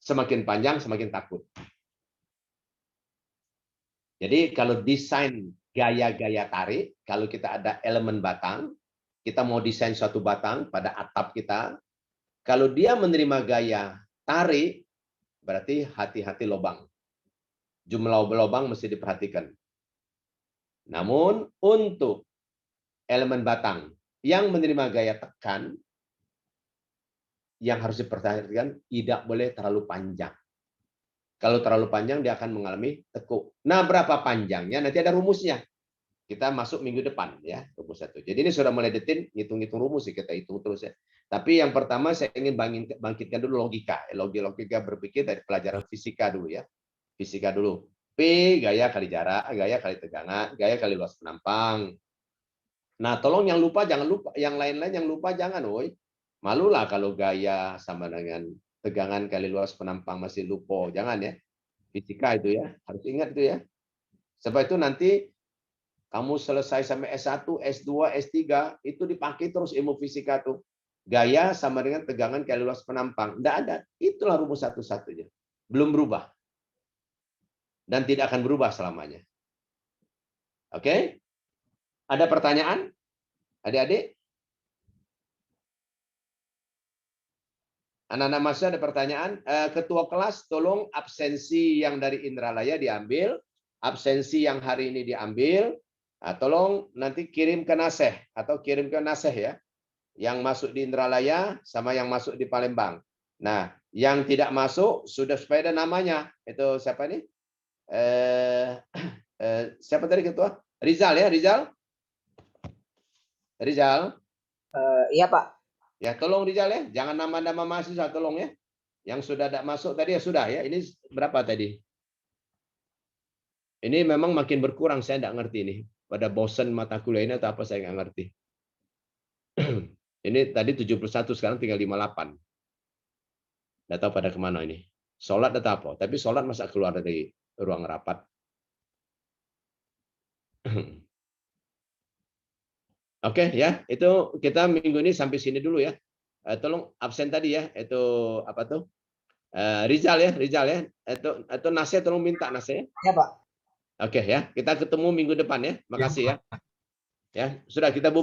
Semakin panjang, semakin takut. Jadi, kalau desain gaya-gaya tarik, kalau kita ada elemen batang, kita mau desain suatu batang pada atap kita, kalau dia menerima gaya tarik, berarti hati-hati lubang. Jumlah lubang mesti diperhatikan. Namun untuk elemen batang yang menerima gaya tekan, yang harus diperhatikan tidak boleh terlalu panjang. Kalau terlalu panjang dia akan mengalami tekuk. Nah, berapa panjangnya? Nanti ada rumusnya. Kita masuk minggu depan ya, rumus 1. Jadi ini sudah mulai detil, ngitung-ngitung rumus sih, kita hitung terus ya. Tapi yang pertama saya ingin bangkitkan dulu logika. Logika berpikir dari pelajaran fisika dulu ya. Fisika dulu. P gaya kali jarak, gaya kali tegangan, gaya kali luas penampang. Nah, tolong yang lupa jangan lupa, yang lain-lain yang lupa jangan, woi. Malulah kalau gaya sama dengan tegangan kali luas penampang masih lupa, jangan ya. Fisika itu ya, harus ingat itu ya. Sebab itu nanti kamu selesai sampai S1, S2, S3, itu dipakai terus ilmu fisika tuh. Gaya sama dengan tegangan kali luas penampang. Tidak ada. Itulah rumus satu-satunya. Belum berubah. Dan tidak akan berubah selamanya. Oke? Ada pertanyaan? Adik-adik? Anak-anak mahasiswa ada pertanyaan? Ketua kelas, tolong absensi yang dari Indralaya diambil. Absensi yang hari ini diambil. Nah, tolong nanti kirim ke Naseh atau kirim ke Naseh ya. Yang masuk di Indralaya sama yang masuk di Palembang. Nah, yang tidak masuk sudah supaya ada namanya. Itu siapa ini? Siapa tadi ketua? Rizal ya, Rizal? Rizal? Iya Pak. Ya, tolong Rizal ya. Jangan nama-nama mahasiswa, tolong ya. Yang sudah tidak masuk tadi ya sudah ya. Ini berapa tadi? Ini memang makin berkurang, saya tidak ngerti ini. Pada bosan mata kuliah ini atau apa saya nggak ngerti. Ini tadi 71, sekarang tinggal 58. Nggak tahu pada kemana ini. Sholat atau apa. Tapi sholat masa keluar dari ruang rapat. Oke ya, itu kita minggu ini sampai sini dulu ya. Tolong absen tadi ya. Itu apa tuh? Rizal ya. Itu Naseh tolong minta Naseh. Ya Pak. Oke ya, kita ketemu minggu depan ya. Makasih ya. Ya, sudah kita